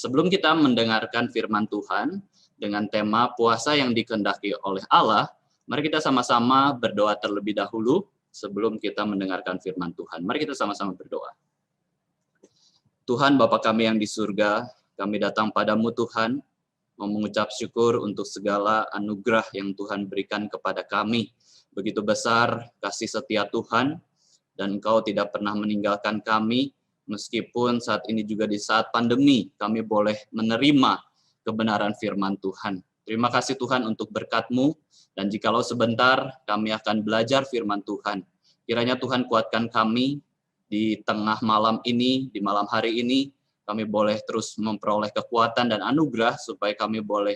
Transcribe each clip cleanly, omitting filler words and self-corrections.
Sebelum kita mendengarkan firman Tuhan dengan tema puasa yang dikehendaki oleh Allah, mari kita sama-sama berdoa terlebih dahulu sebelum kita mendengarkan firman Tuhan. Mari kita sama-sama berdoa. Tuhan Bapa kami yang di surga, kami datang padamu Tuhan, mau mengucap syukur untuk segala anugerah yang Tuhan berikan kepada kami. Begitu besar kasih setia Tuhan, dan Engkau tidak pernah meninggalkan kami, meskipun saat ini juga di saat pandemi, kami boleh menerima kebenaran firman Tuhan. Terima kasih Tuhan untuk berkat-Mu, dan jikalau sebentar kami akan belajar firman Tuhan. Kiranya Tuhan kuatkan kami di tengah malam ini, di malam hari ini, kami boleh terus memperoleh kekuatan dan anugerah, supaya kami boleh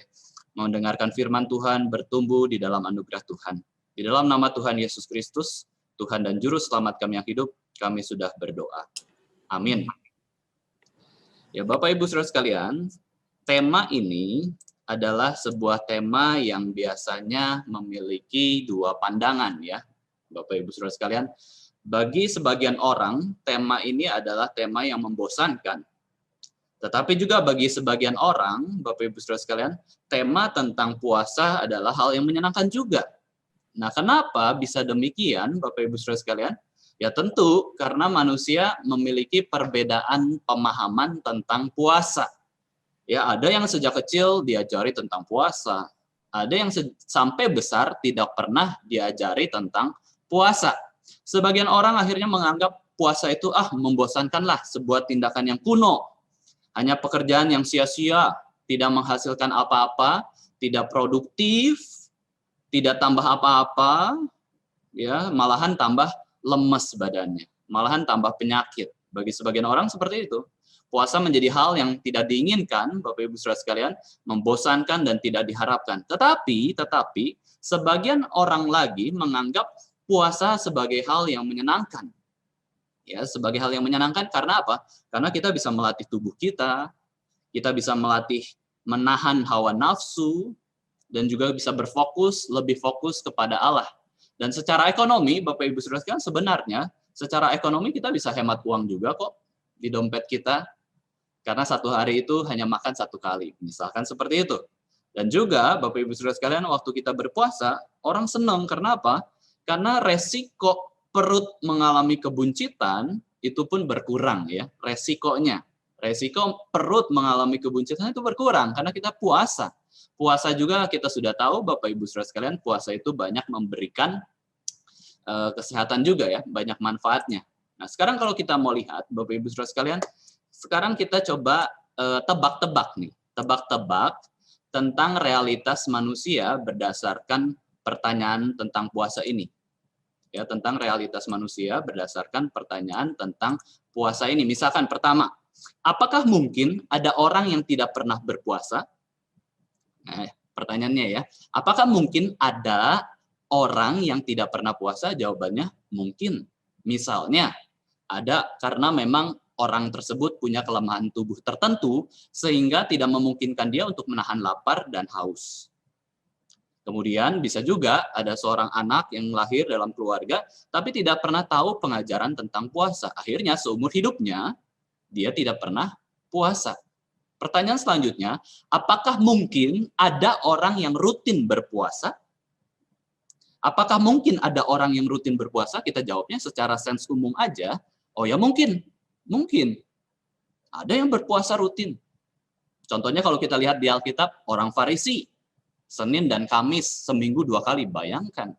mendengarkan firman Tuhan, bertumbuh di dalam anugerah Tuhan. Di dalam nama Tuhan Yesus Kristus, Tuhan dan Juru Selamat kami yang hidup, kami sudah berdoa. Amin. Ya, Bapak Ibu Saudara sekalian, tema ini adalah sebuah tema yang biasanya memiliki dua pandangan ya. Bapak Ibu Saudara sekalian, bagi sebagian orang tema ini adalah tema yang membosankan. Tetapi juga bagi sebagian orang, Bapak Ibu Saudara sekalian, tema tentang puasa adalah hal yang menyenangkan juga. Nah, kenapa bisa demikian, Bapak Ibu Saudara sekalian? Ya tentu karena manusia memiliki perbedaan pemahaman tentang puasa. Ya, ada yang sejak kecil diajari tentang puasa. Ada yang sampai besar tidak pernah diajari tentang puasa. Sebagian orang akhirnya menganggap puasa itu membosankanlah, sebuah tindakan yang kuno. Hanya pekerjaan yang sia-sia, tidak menghasilkan apa-apa, tidak produktif, tidak tambah apa-apa, ya, malahan tambah lemes badannya, malahan tambah penyakit. Bagi sebagian orang seperti itu. Puasa menjadi hal yang tidak diinginkan, Bapak Ibu Saudara sekalian, membosankan dan tidak diharapkan. Tetapi sebagian orang lagi menganggap puasa sebagai hal yang menyenangkan. Ya, sebagai hal yang menyenangkan karena apa? Karena kita bisa melatih tubuh kita bisa melatih menahan hawa nafsu, dan juga bisa lebih fokus kepada Allah. Dan secara ekonomi, Bapak Ibu Saudara sekalian, sebenarnya secara ekonomi kita bisa hemat uang juga kok di dompet kita, karena satu hari itu hanya makan satu kali, misalkan seperti itu. Dan juga Bapak Ibu Saudara sekalian, waktu kita berpuasa, orang senang karena apa? Karena resiko perut mengalami kebuncitan itu pun berkurang ya, resikonya. Resiko perut mengalami kebuncitan itu berkurang karena kita puasa. Puasa juga kita sudah tahu, Bapak Ibu Saudara sekalian, puasa itu banyak memberikan kesehatan juga ya, banyak manfaatnya. Nah, sekarang kalau kita mau lihat, Bapak Ibu Saudara sekalian, sekarang kita coba tebak-tebak nih, tebak-tebak tentang realitas manusia berdasarkan pertanyaan tentang puasa ini. Ya, tentang realitas manusia berdasarkan pertanyaan tentang puasa ini. Misalkan pertama, apakah mungkin ada orang yang tidak pernah berpuasa? Nah, pertanyaannya ya, apakah mungkin ada orang yang tidak pernah puasa? Jawabannya mungkin. Misalnya, ada karena memang orang tersebut punya kelemahan tubuh tertentu sehingga tidak memungkinkan dia untuk menahan lapar dan haus. Kemudian bisa juga ada seorang anak yang lahir dalam keluarga tapi tidak pernah tahu pengajaran tentang puasa. Akhirnya seumur hidupnya dia tidak pernah puasa. Pertanyaan selanjutnya, apakah mungkin ada orang yang rutin berpuasa? Apakah mungkin ada orang yang rutin berpuasa? Kita jawabnya secara sens umum aja. Oh ya mungkin. Mungkin. Ada yang berpuasa rutin. Contohnya kalau kita lihat di Alkitab, orang Farisi. Senin dan Kamis, seminggu 2 kali. Bayangkan.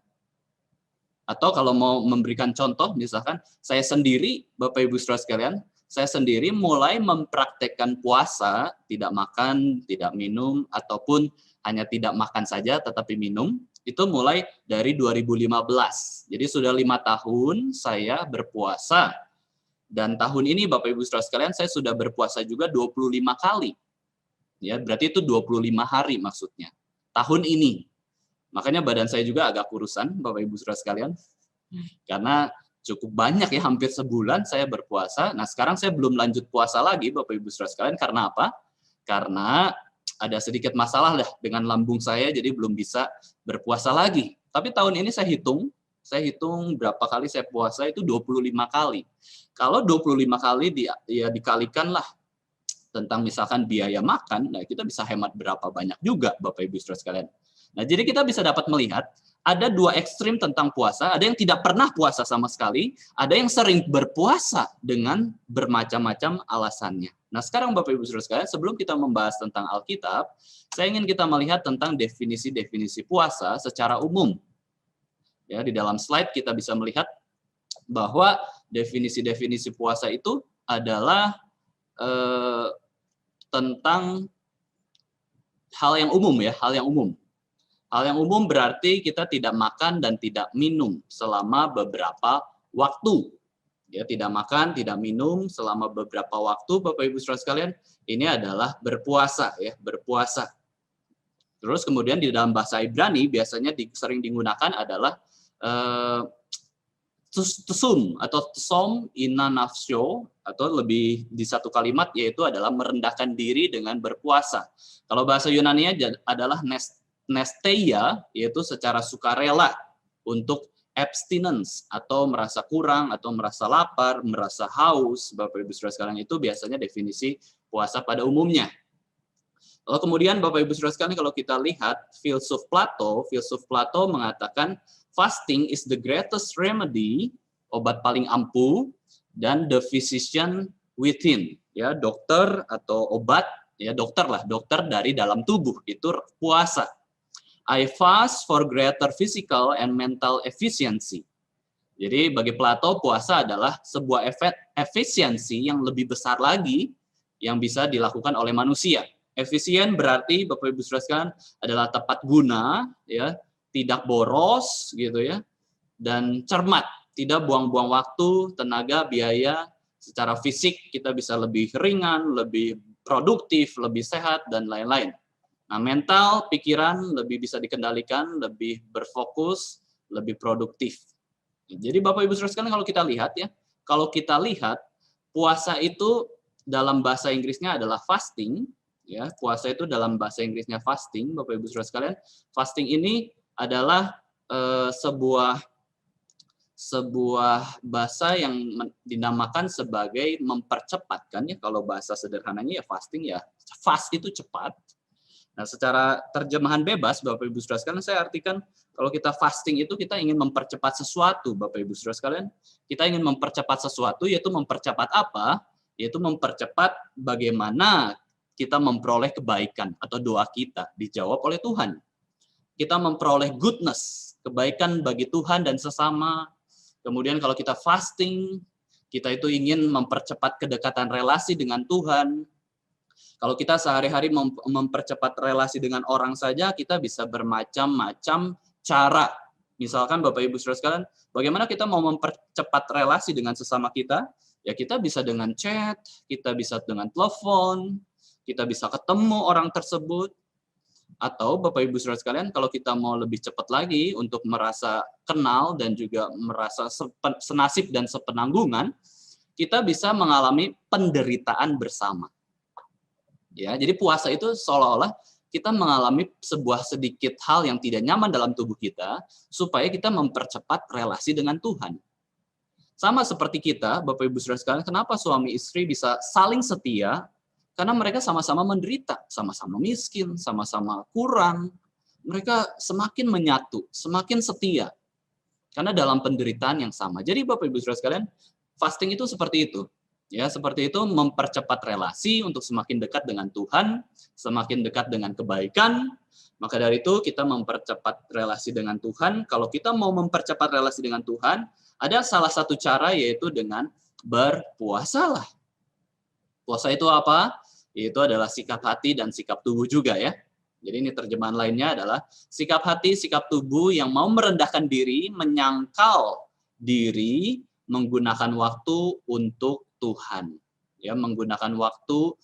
Atau kalau mau memberikan contoh, misalkan saya sendiri, Bapak Ibu Saudara sekalian, saya sendiri mulai mempraktekkan puasa, tidak makan, tidak minum, ataupun hanya tidak makan saja tetapi minum, itu mulai dari 2015. Jadi sudah 5 tahun saya berpuasa. Dan tahun ini Bapak Ibu Saudara sekalian, saya sudah berpuasa juga 25 kali. Ya, berarti itu 25 hari maksudnya. Tahun ini. Makanya badan saya juga agak kurusan, Bapak Ibu Saudara sekalian. Karena cukup banyak ya, hampir sebulan saya berpuasa. Nah, sekarang saya belum lanjut puasa lagi, Bapak Ibu Saudara sekalian. Karena apa? Karena ada sedikit masalah dengan lambung saya, jadi belum bisa berpuasa lagi. Tapi tahun ini saya hitung berapa kali saya puasa, itu 25 kali. Kalau 25 kali dikalikanlah tentang misalkan biaya makan, nah kita bisa hemat berapa banyak juga Bapak Ibu Saudara sekalian. Nah, jadi kita bisa dapat melihat ada dua ekstrim tentang puasa, ada yang tidak pernah puasa sama sekali, ada yang sering berpuasa dengan bermacam-macam alasannya. Nah, sekarang Bapak Ibu Saudara sekalian, sebelum kita membahas tentang Alkitab, saya ingin kita melihat tentang definisi-definisi puasa secara umum. Ya, di dalam slide kita bisa melihat bahwa definisi-definisi puasa itu adalah tentang hal yang umum ya, hal yang umum. Hal yang umum berarti kita tidak makan dan tidak minum selama beberapa waktu. Ya, tidak makan, tidak minum selama beberapa waktu, Bapak Ibu Saudara sekalian, ini adalah berpuasa ya, berpuasa. Terus kemudian di dalam bahasa Ibrani biasanya sering digunakan adalah tsum atau tsom ina nafsyo, atau lebih di satu kalimat yaitu adalah merendahkan diri dengan berpuasa. Kalau bahasa Yunani adalah nesteia, yaitu secara sukarela untuk abstinence atau merasa kurang atau merasa lapar, merasa haus. Bapak Ibu Saudara sekalian, itu biasanya definisi puasa pada umumnya. Lalu kemudian Bapak Ibu Saudara sekalian, kalau kita lihat filsuf Plato mengatakan fasting is the greatest remedy, obat paling ampuh, dan the physician within, ya, dokter atau obat, ya, dokter dari dalam tubuh, itu puasa. I fast for greater physical and mental efficiency. Jadi bagi Plato, puasa adalah sebuah efisiensi yang lebih besar lagi yang bisa dilakukan oleh manusia. Efisien berarti Bapak Ibu Saudara sekalian adalah tepat guna, ya, tidak boros gitu ya, dan cermat, tidak buang-buang waktu, tenaga, biaya. Secara fisik kita bisa lebih ringan, lebih produktif, lebih sehat, dan lain-lain. Nah, mental, pikiran lebih bisa dikendalikan, lebih berfokus, lebih produktif. Jadi Bapak Ibu Saudara sekalian, kalau kita lihat puasa itu dalam bahasa Inggrisnya adalah fasting, ya. Puasa itu dalam bahasa Inggrisnya fasting, Bapak Ibu Saudara sekalian. Fasting ini adalah sebuah bahasa yang dinamakan sebagai mempercepatkan, ya. Kalau bahasa sederhananya ya fasting, ya fast itu cepat. Nah, secara terjemahan bebas, Bapak Ibu Saudara sekalian, saya artikan kalau kita fasting itu kita ingin mempercepat sesuatu, Bapak Ibu Saudara sekalian. Kita ingin mempercepat sesuatu, yaitu mempercepat apa? Yaitu mempercepat bagaimana kita memperoleh kebaikan atau doa kita dijawab oleh Tuhan. Kita memperoleh goodness, kebaikan bagi Tuhan dan sesama. Kemudian kalau kita fasting, kita itu ingin mempercepat kedekatan relasi dengan Tuhan. Kalau kita sehari-hari mempercepat relasi dengan orang saja, kita bisa bermacam-macam cara. Misalkan Bapak Ibu Saudara sekalian, bagaimana kita mau mempercepat relasi dengan sesama kita? Ya kita bisa dengan chat, kita bisa dengan telepon, kita bisa ketemu orang tersebut. Atau Bapak Ibu Saudara sekalian, kalau kita mau lebih cepat lagi untuk merasa kenal dan juga merasa senasib dan sepenanggungan, kita bisa mengalami penderitaan bersama. Ya, jadi puasa itu seolah-olah kita mengalami sebuah sedikit hal yang tidak nyaman dalam tubuh kita supaya kita mempercepat relasi dengan Tuhan. Sama seperti kita, Bapak Ibu Saudara sekalian, kenapa suami istri bisa saling setia? Karena mereka sama-sama menderita, sama-sama miskin, sama-sama kurang. Mereka semakin menyatu, semakin setia. Karena dalam penderitaan yang sama. Jadi Bapak Ibu Saudara sekalian, fasting itu seperti itu. Ya, seperti itu mempercepat relasi untuk semakin dekat dengan Tuhan, semakin dekat dengan kebaikan. Maka dari itu kita mempercepat relasi dengan Tuhan. Kalau kita mau mempercepat relasi dengan Tuhan, ada salah satu cara yaitu dengan berpuasalah. Puasa itu apa? Itu adalah sikap hati dan sikap tubuh juga ya. Jadi ini terjemahan lainnya adalah sikap hati, sikap tubuh yang mau merendahkan diri, menyangkal diri, menggunakan waktu untuk Tuhan, ya, menggunakan waktu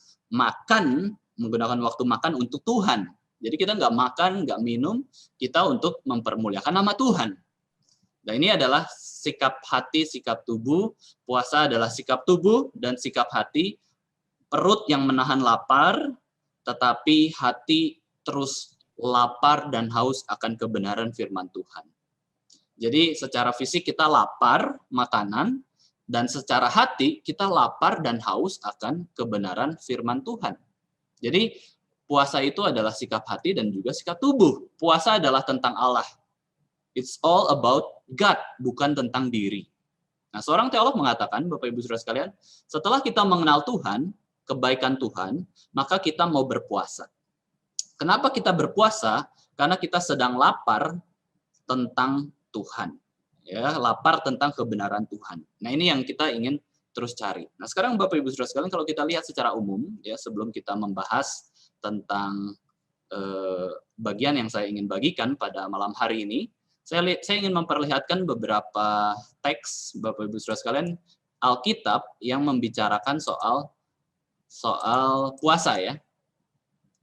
makan untuk Tuhan. Jadi kita nggak makan, nggak minum, kita untuk mempermuliakan nama Tuhan. Nah, ini adalah sikap hati, sikap tubuh. Puasa adalah sikap tubuh dan sikap hati. Perut yang menahan lapar, tetapi hati terus lapar dan haus akan kebenaran firman Tuhan. Jadi secara fisik kita lapar makanan, Dan secara hati kita lapar dan haus akan kebenaran firman Tuhan. Jadi puasa itu adalah sikap hati dan juga sikap tubuh. Puasa adalah tentang Allah. It's all about God, bukan tentang diri. Nah, seorang teolog mengatakan, Bapak Ibu Saudara sekalian, setelah kita mengenal Tuhan, kebaikan Tuhan, maka kita mau berpuasa. Kenapa kita berpuasa? Karena kita sedang lapar tentang Tuhan. Ya, lapar tentang kebenaran Tuhan. Nah, ini yang kita ingin terus cari. Nah, sekarang Bapak Ibu Saudara sekalian, kalau kita lihat secara umum, ya sebelum kita membahas tentang bagian yang saya ingin bagikan pada malam hari ini, saya ingin memperlihatkan beberapa teks, Bapak Ibu Saudara sekalian, Alkitab yang membicarakan soal puasa ya.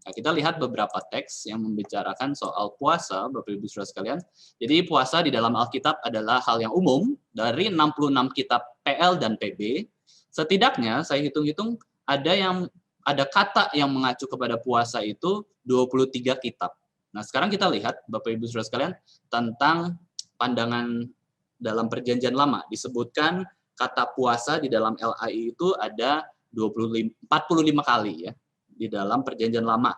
Nah, kita lihat beberapa teks yang membicarakan soal puasa, Bapak Ibu Saudara sekalian. Jadi puasa di dalam Alkitab adalah hal yang umum dari 66 kitab PL dan PB. Setidaknya saya hitung-hitung ada kata yang mengacu kepada puasa itu 23 kitab. Nah, sekarang kita lihat, Bapak Ibu Saudara sekalian, tentang pandangan dalam Perjanjian Lama. Disebutkan kata puasa di dalam LAI itu ada 45 kali ya di dalam Perjanjian Lama.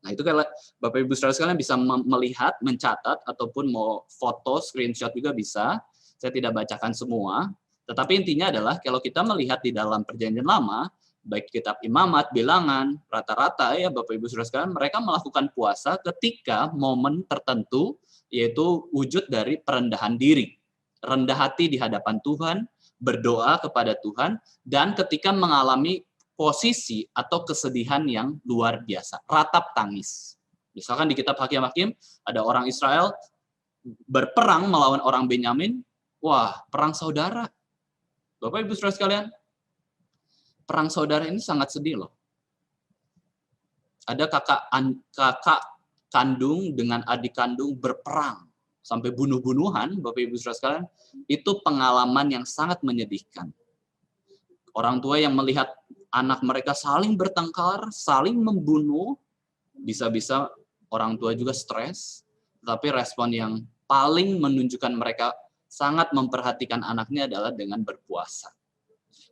Nah, itu kalau Bapak Ibu Saudara sekalian bisa melihat, mencatat, ataupun mau foto, screenshot juga bisa. Saya tidak bacakan semua. Tetapi intinya adalah kalau kita melihat di dalam Perjanjian Lama, baik kitab Imamat, Bilangan, rata-rata ya Bapak Ibu Saudara sekalian, mereka melakukan puasa ketika momen tertentu, yaitu wujud dari perendahan diri. Rendah hati di hadapan Tuhan, berdoa kepada Tuhan, dan ketika mengalami posisi atau kesedihan yang luar biasa, ratap tangis. Misalkan di kitab Hakim-Hakim, ada orang Israel berperang melawan orang Benyamin, wah, perang saudara. Bapak Ibu Saudara sekalian, perang saudara ini sangat sedih loh. Ada kakak kandung dengan adik kandung berperang sampai bunuh-bunuhan, Bapak Ibu Saudara sekalian, itu pengalaman yang sangat menyedihkan. Orang tua yang melihat anak mereka saling bertengkar, saling membunuh, bisa-bisa orang tua juga stres, tapi respon yang paling menunjukkan mereka sangat memperhatikan anaknya adalah dengan berpuasa.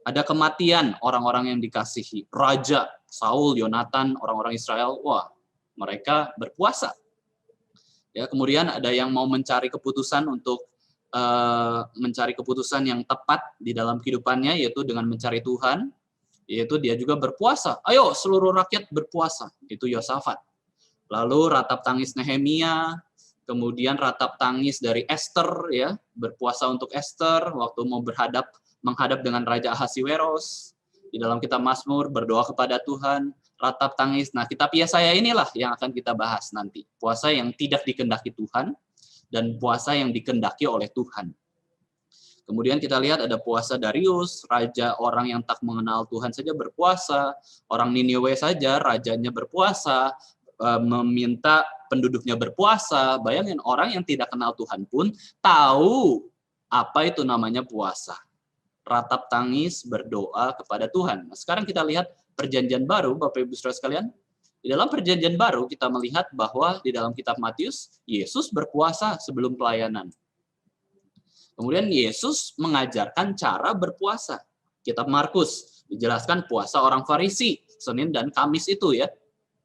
Ada kematian orang-orang yang dikasihi. Raja, Saul, Yonatan, orang-orang Israel, wah, mereka berpuasa. Ya, kemudian ada yang mau mencari keputusan untuk mencari keputusan yang tepat di dalam kehidupannya, yaitu dengan mencari Tuhan, yaitu dia juga berpuasa. Ayo, seluruh rakyat berpuasa. Itu Yosafat. Lalu ratap tangis Nehemia, kemudian ratap tangis dari Esther, ya, berpuasa untuk Esther waktu mau menghadap dengan Raja Ahasiweros. Di dalam kitab Mazmur, berdoa kepada Tuhan, ratap tangis. Nah, kitab Yesaya inilah yang akan kita bahas nanti. Puasa yang tidak dikehendaki Tuhan, dan puasa yang dikehendaki oleh Tuhan. Kemudian kita lihat ada puasa Darius, raja orang yang tak mengenal Tuhan saja berpuasa, orang Niniwe saja rajanya berpuasa, meminta penduduknya berpuasa. Bayangin, orang yang tidak kenal Tuhan pun tahu apa itu namanya puasa. Ratap tangis, berdoa kepada Tuhan. Nah, sekarang kita lihat Perjanjian Baru, Bapak Ibu Saudara sekalian. Di dalam Perjanjian Baru kita melihat bahwa di dalam kitab Matius, Yesus berpuasa sebelum pelayanan. Kemudian Yesus mengajarkan cara berpuasa. Kitab Markus dijelaskan puasa orang Farisi, Senin dan Kamis itu ya.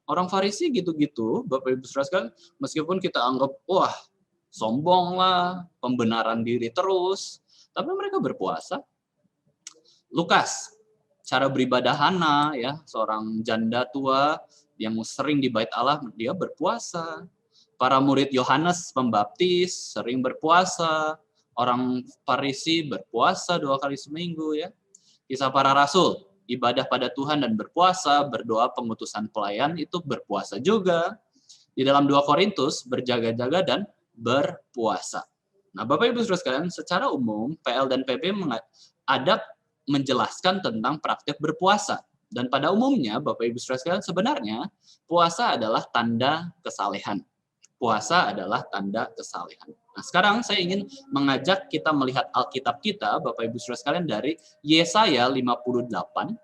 Orang Farisi gitu-gitu, Bapak Ibu Saudara sekalian, meskipun kita anggap, wah, sombong lah, pembenaran diri terus, tapi mereka berpuasa. Lukas, cara beribadah Hana, ya, seorang janda tua yang sering di bait Allah, dia berpuasa. Para murid Yohanes Pembaptis sering berpuasa. Orang Farisi berpuasa 2 kali seminggu, ya. Kisah para Rasul, ibadah pada Tuhan dan berpuasa, berdoa pengutusan pelayan itu berpuasa juga. Di dalam 2 Korintus berjaga-jaga dan berpuasa. Nah, Bapak Ibu Saudara sekalian, secara umum PL dan PB ada menjelaskan tentang praktik berpuasa. Dan pada umumnya, Bapak Ibu Saudara sekalian, sebenarnya puasa adalah tanda kesalehan. Puasa adalah tanda kesalehan. Nah, sekarang saya ingin mengajak kita melihat Alkitab kita, Bapak Ibu Saudara sekalian, dari Yesaya 58.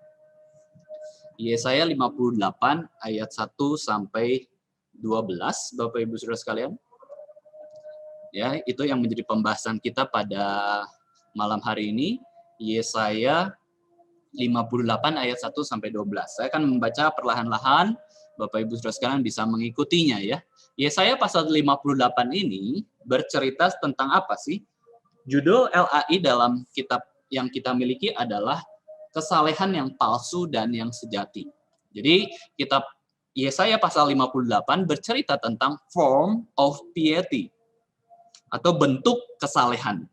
Yesaya 58 ayat 1 sampai 12, Bapak Ibu Saudara sekalian. Ya, itu yang menjadi pembahasan kita pada malam hari ini. Yesaya 58 ayat 1 sampai 12. Saya akan membaca perlahan-lahan, Bapak Ibu Saudara sekalian bisa mengikutinya ya. Yesaya pasal 58 ini bercerita tentang apa sih? Judul LAI dalam kitab yang kita miliki adalah kesalehan yang palsu dan yang sejati. Jadi kitab Yesaya pasal 58 bercerita tentang form of piety atau bentuk kesalehan.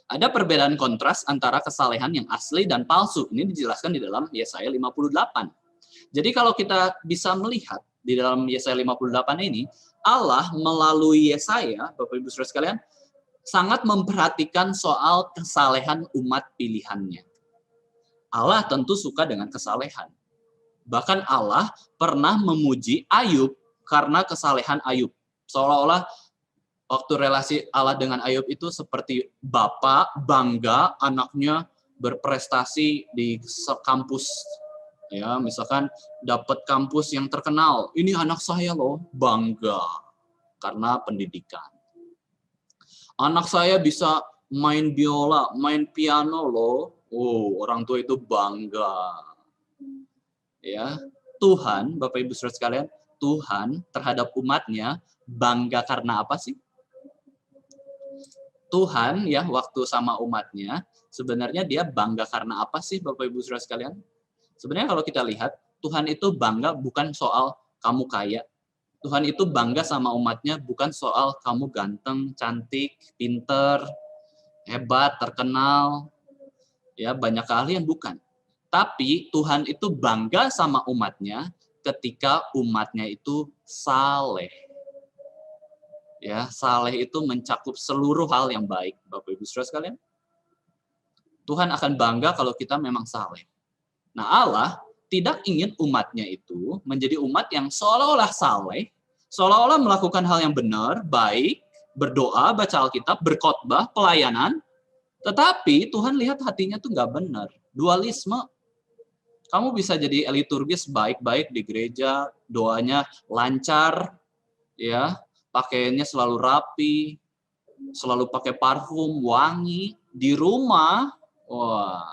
Ada perbedaan kontras antara kesalehan yang asli dan palsu. Ini dijelaskan di dalam Yesaya 58. Jadi kalau kita bisa melihat di dalam Yesaya 58 ini, Allah melalui Yesaya, Bapak Ibu Saudara sekalian, sangat memperhatikan soal kesalehan umat pilihannya. Allah tentu suka dengan kesalehan. Bahkan Allah pernah memuji Ayub karena kesalehan Ayub. Seolah-olah waktu relasi Allah dengan Ayub itu seperti bapak bangga anaknya berprestasi di kampus. Ya, misalkan dapat kampus yang terkenal. Ini anak saya loh, bangga karena pendidikan. Anak saya bisa main biola, main piano loh. Oh, orang tua itu bangga. Ya, Tuhan, Bapak Ibu Saudara sekalian, Tuhan terhadap umatnya bangga karena apa sih? Tuhan ya waktu sama umatnya sebenarnya dia bangga karena apa sih Bapak Ibu Saudara sekalian? Sebenarnya kalau kita lihat Tuhan itu bangga bukan soal kamu kaya. Tuhan itu bangga sama umatnya bukan soal kamu ganteng, cantik, pinter, hebat, terkenal, ya banyak keahlian, bukan. Tapi Tuhan itu bangga sama umatnya ketika umatnya itu saleh. Ya, saleh itu mencakup seluruh hal yang baik, Bapak Ibu Saudara sekalian. Tuhan akan bangga kalau kita memang saleh. Nah, Allah tidak ingin umatnya itu menjadi umat yang seolah-olah saleh, seolah-olah melakukan hal yang benar, baik, berdoa, baca Alkitab, berkhotbah, pelayanan, tetapi Tuhan lihat hatinya tuh nggak benar. Dualisme. Kamu bisa jadi liturgis baik-baik di gereja, doanya lancar, ya, pakaiannya selalu rapi, selalu pakai parfum, wangi. Di rumah, wah,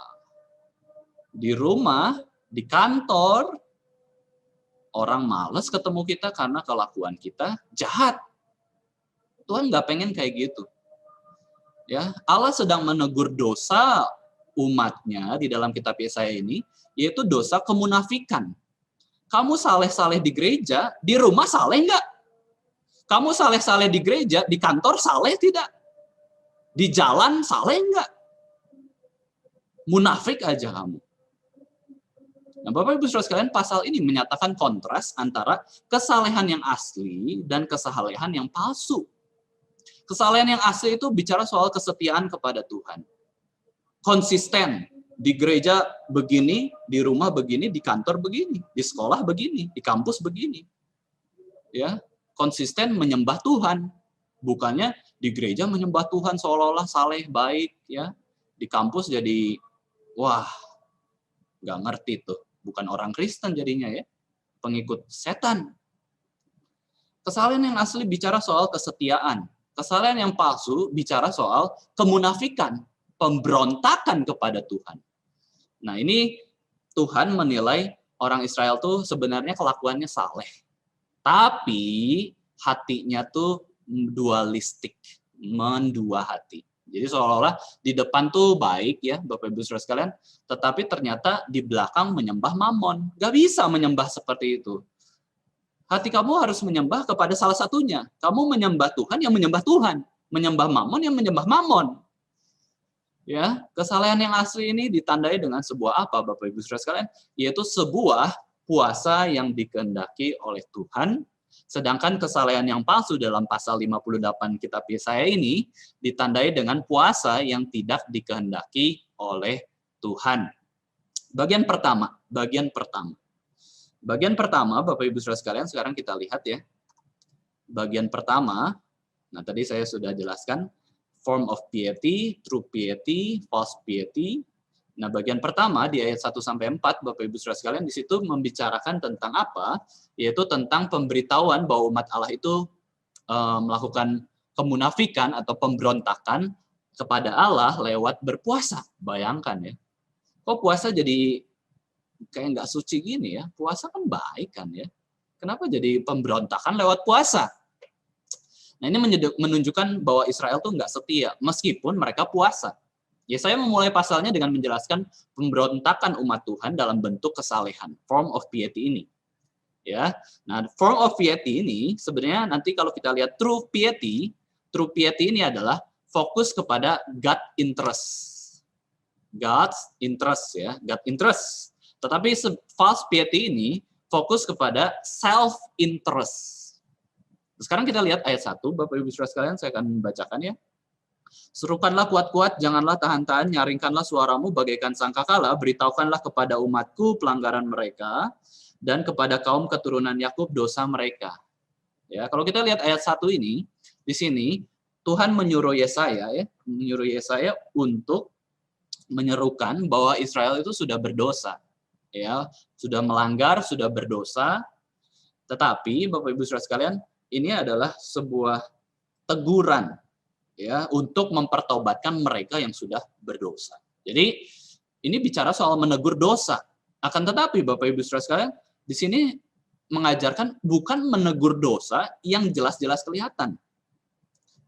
di rumah, di kantor, orang malas ketemu kita karena kelakuan kita jahat. Tuhan nggak pengen kayak gitu. Ya, Allah sedang menegur dosa umatnya di dalam kitab Yesaya ini, yaitu dosa kemunafikan. Kamu saleh-saleh di gereja, di rumah saleh nggak? Kamu saleh-saleh di gereja, di kantor saleh tidak? Di jalan saleh nggak? Munafik aja kamu. Nah, Bapak Ibu Saudara sekalian, pasal ini menyatakan kontras antara kesalehan yang asli dan kesalehan yang palsu. Kesalehan yang asli itu bicara soal kesetiaan kepada Tuhan. Konsisten. Di gereja begini, di rumah begini, di kantor begini, di sekolah begini, di kampus begini. Ya, konsisten menyembah Tuhan. Bukannya di gereja menyembah Tuhan seolah-olah saleh, baik, ya. Di kampus jadi wah, nggak ngerti tuh. Bukan orang Kristen jadinya ya. Pengikut setan. Kesalehan yang asli bicara soal kesetiaan. Kesalehan yang palsu bicara soal kemunafikan, pemberontakan kepada Tuhan. Nah, ini Tuhan menilai orang Israel tuh sebenarnya kelakuannya saleh. Tapi hatinya tuh dualistik, mendua hati. Jadi seolah-olah di depan tuh baik ya, Bapak Ibu Saudara sekalian, tetapi ternyata di belakang menyembah mamon. Gak bisa menyembah seperti itu. Hati kamu harus menyembah kepada salah satunya. Kamu menyembah Tuhan yang menyembah Tuhan. Menyembah mamon yang menyembah mamon. Ya, kesalehan yang asli ini ditandai dengan sebuah apa, Bapak Ibu Saudara sekalian? Yaitu sebuah puasa yang dikehendaki oleh Tuhan, sedangkan kesalehan yang palsu dalam pasal 58 kitab Yesaya ini ditandai dengan puasa yang tidak dikehendaki oleh Tuhan. Bagian pertama. Bagian pertama, Bapak Ibu Saudara sekalian, sekarang kita lihat ya. Bagian pertama, nah tadi saya sudah jelaskan, form of piety, true piety, false piety. Nah, bagian pertama di ayat 1-4, Bapak Ibu Saudara sekalian, di situ membicarakan tentang apa? Yaitu tentang pemberitahuan bahwa umat Allah itu melakukan kemunafikan atau pemberontakan kepada Allah lewat berpuasa. Bayangkan ya. Kok puasa jadi kayak nggak suci gini ya? Puasa kan baik kan ya? Kenapa jadi pemberontakan lewat puasa? Nah ini menunjukkan bahwa Israel tuh nggak setia meskipun mereka puasa. Ya saya memulai pasalnya dengan menjelaskan pemberontakan umat Tuhan dalam bentuk kesalehan, form of piety ini. Ya, nah form of piety ini sebenarnya nanti kalau kita lihat true piety ini adalah fokus kepada God interest. God's interest ya, God interest. Tetapi false piety ini fokus kepada self interest. Sekarang kita lihat ayat 1, Bapak Ibu Saudara sekalian, saya akan membacakan ya. Serukanlah kuat-kuat, janganlah tahan-tahan, nyaringkanlah suaramu bagaikan sangkakala, beritahukanlah kepada umatku pelanggaran mereka, dan kepada kaum keturunan Yakub dosa mereka. Ya, kalau kita lihat ayat 1 ini, di sini Tuhan menyuruh Yesaya untuk menyerukan bahwa Israel itu sudah berdosa. Ya, sudah melanggar, sudah berdosa. Tetapi Bapak Ibu Saudara sekalian, ini adalah sebuah teguran ya untuk mempertobatkan mereka yang sudah berdosa. Jadi ini bicara soal menegur dosa. Akan tetapi Bapak Ibu Saudara sekalian, di sini mengajarkan bukan menegur dosa yang jelas-jelas kelihatan.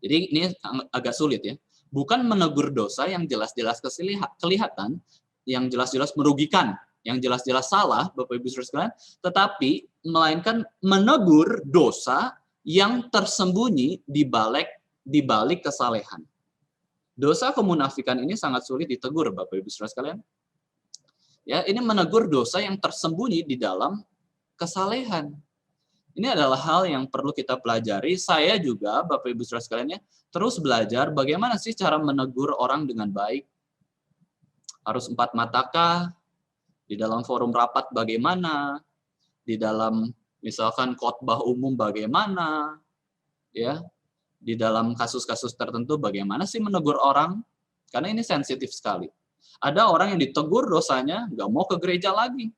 Jadi ini agak sulit ya. Bukan menegur dosa yang jelas-jelas kelihatan, yang jelas-jelas merugikan, yang jelas-jelas salah, Bapak Ibu Saudara sekalian, tetapi melainkan menegur dosa yang tersembunyi di balik kesalehan. Dosa kemunafikan ini sangat sulit ditegur, Bapak Ibu Saudara sekalian. Ya, ini menegur dosa yang tersembunyi di dalam kesalehan. Ini adalah hal yang perlu kita pelajari. Saya juga, Bapak Ibu Saudara sekalian ya, terus belajar bagaimana sih cara menegur orang dengan baik. Harus 4 matakah? Di dalam forum rapat bagaimana? Di dalam misalkan khotbah umum bagaimana? Ya. Di dalam kasus-kasus tertentu bagaimana sih menegur orang? Karena ini sensitif sekali. Ada orang yang ditegur dosanya nggak mau ke gereja lagi.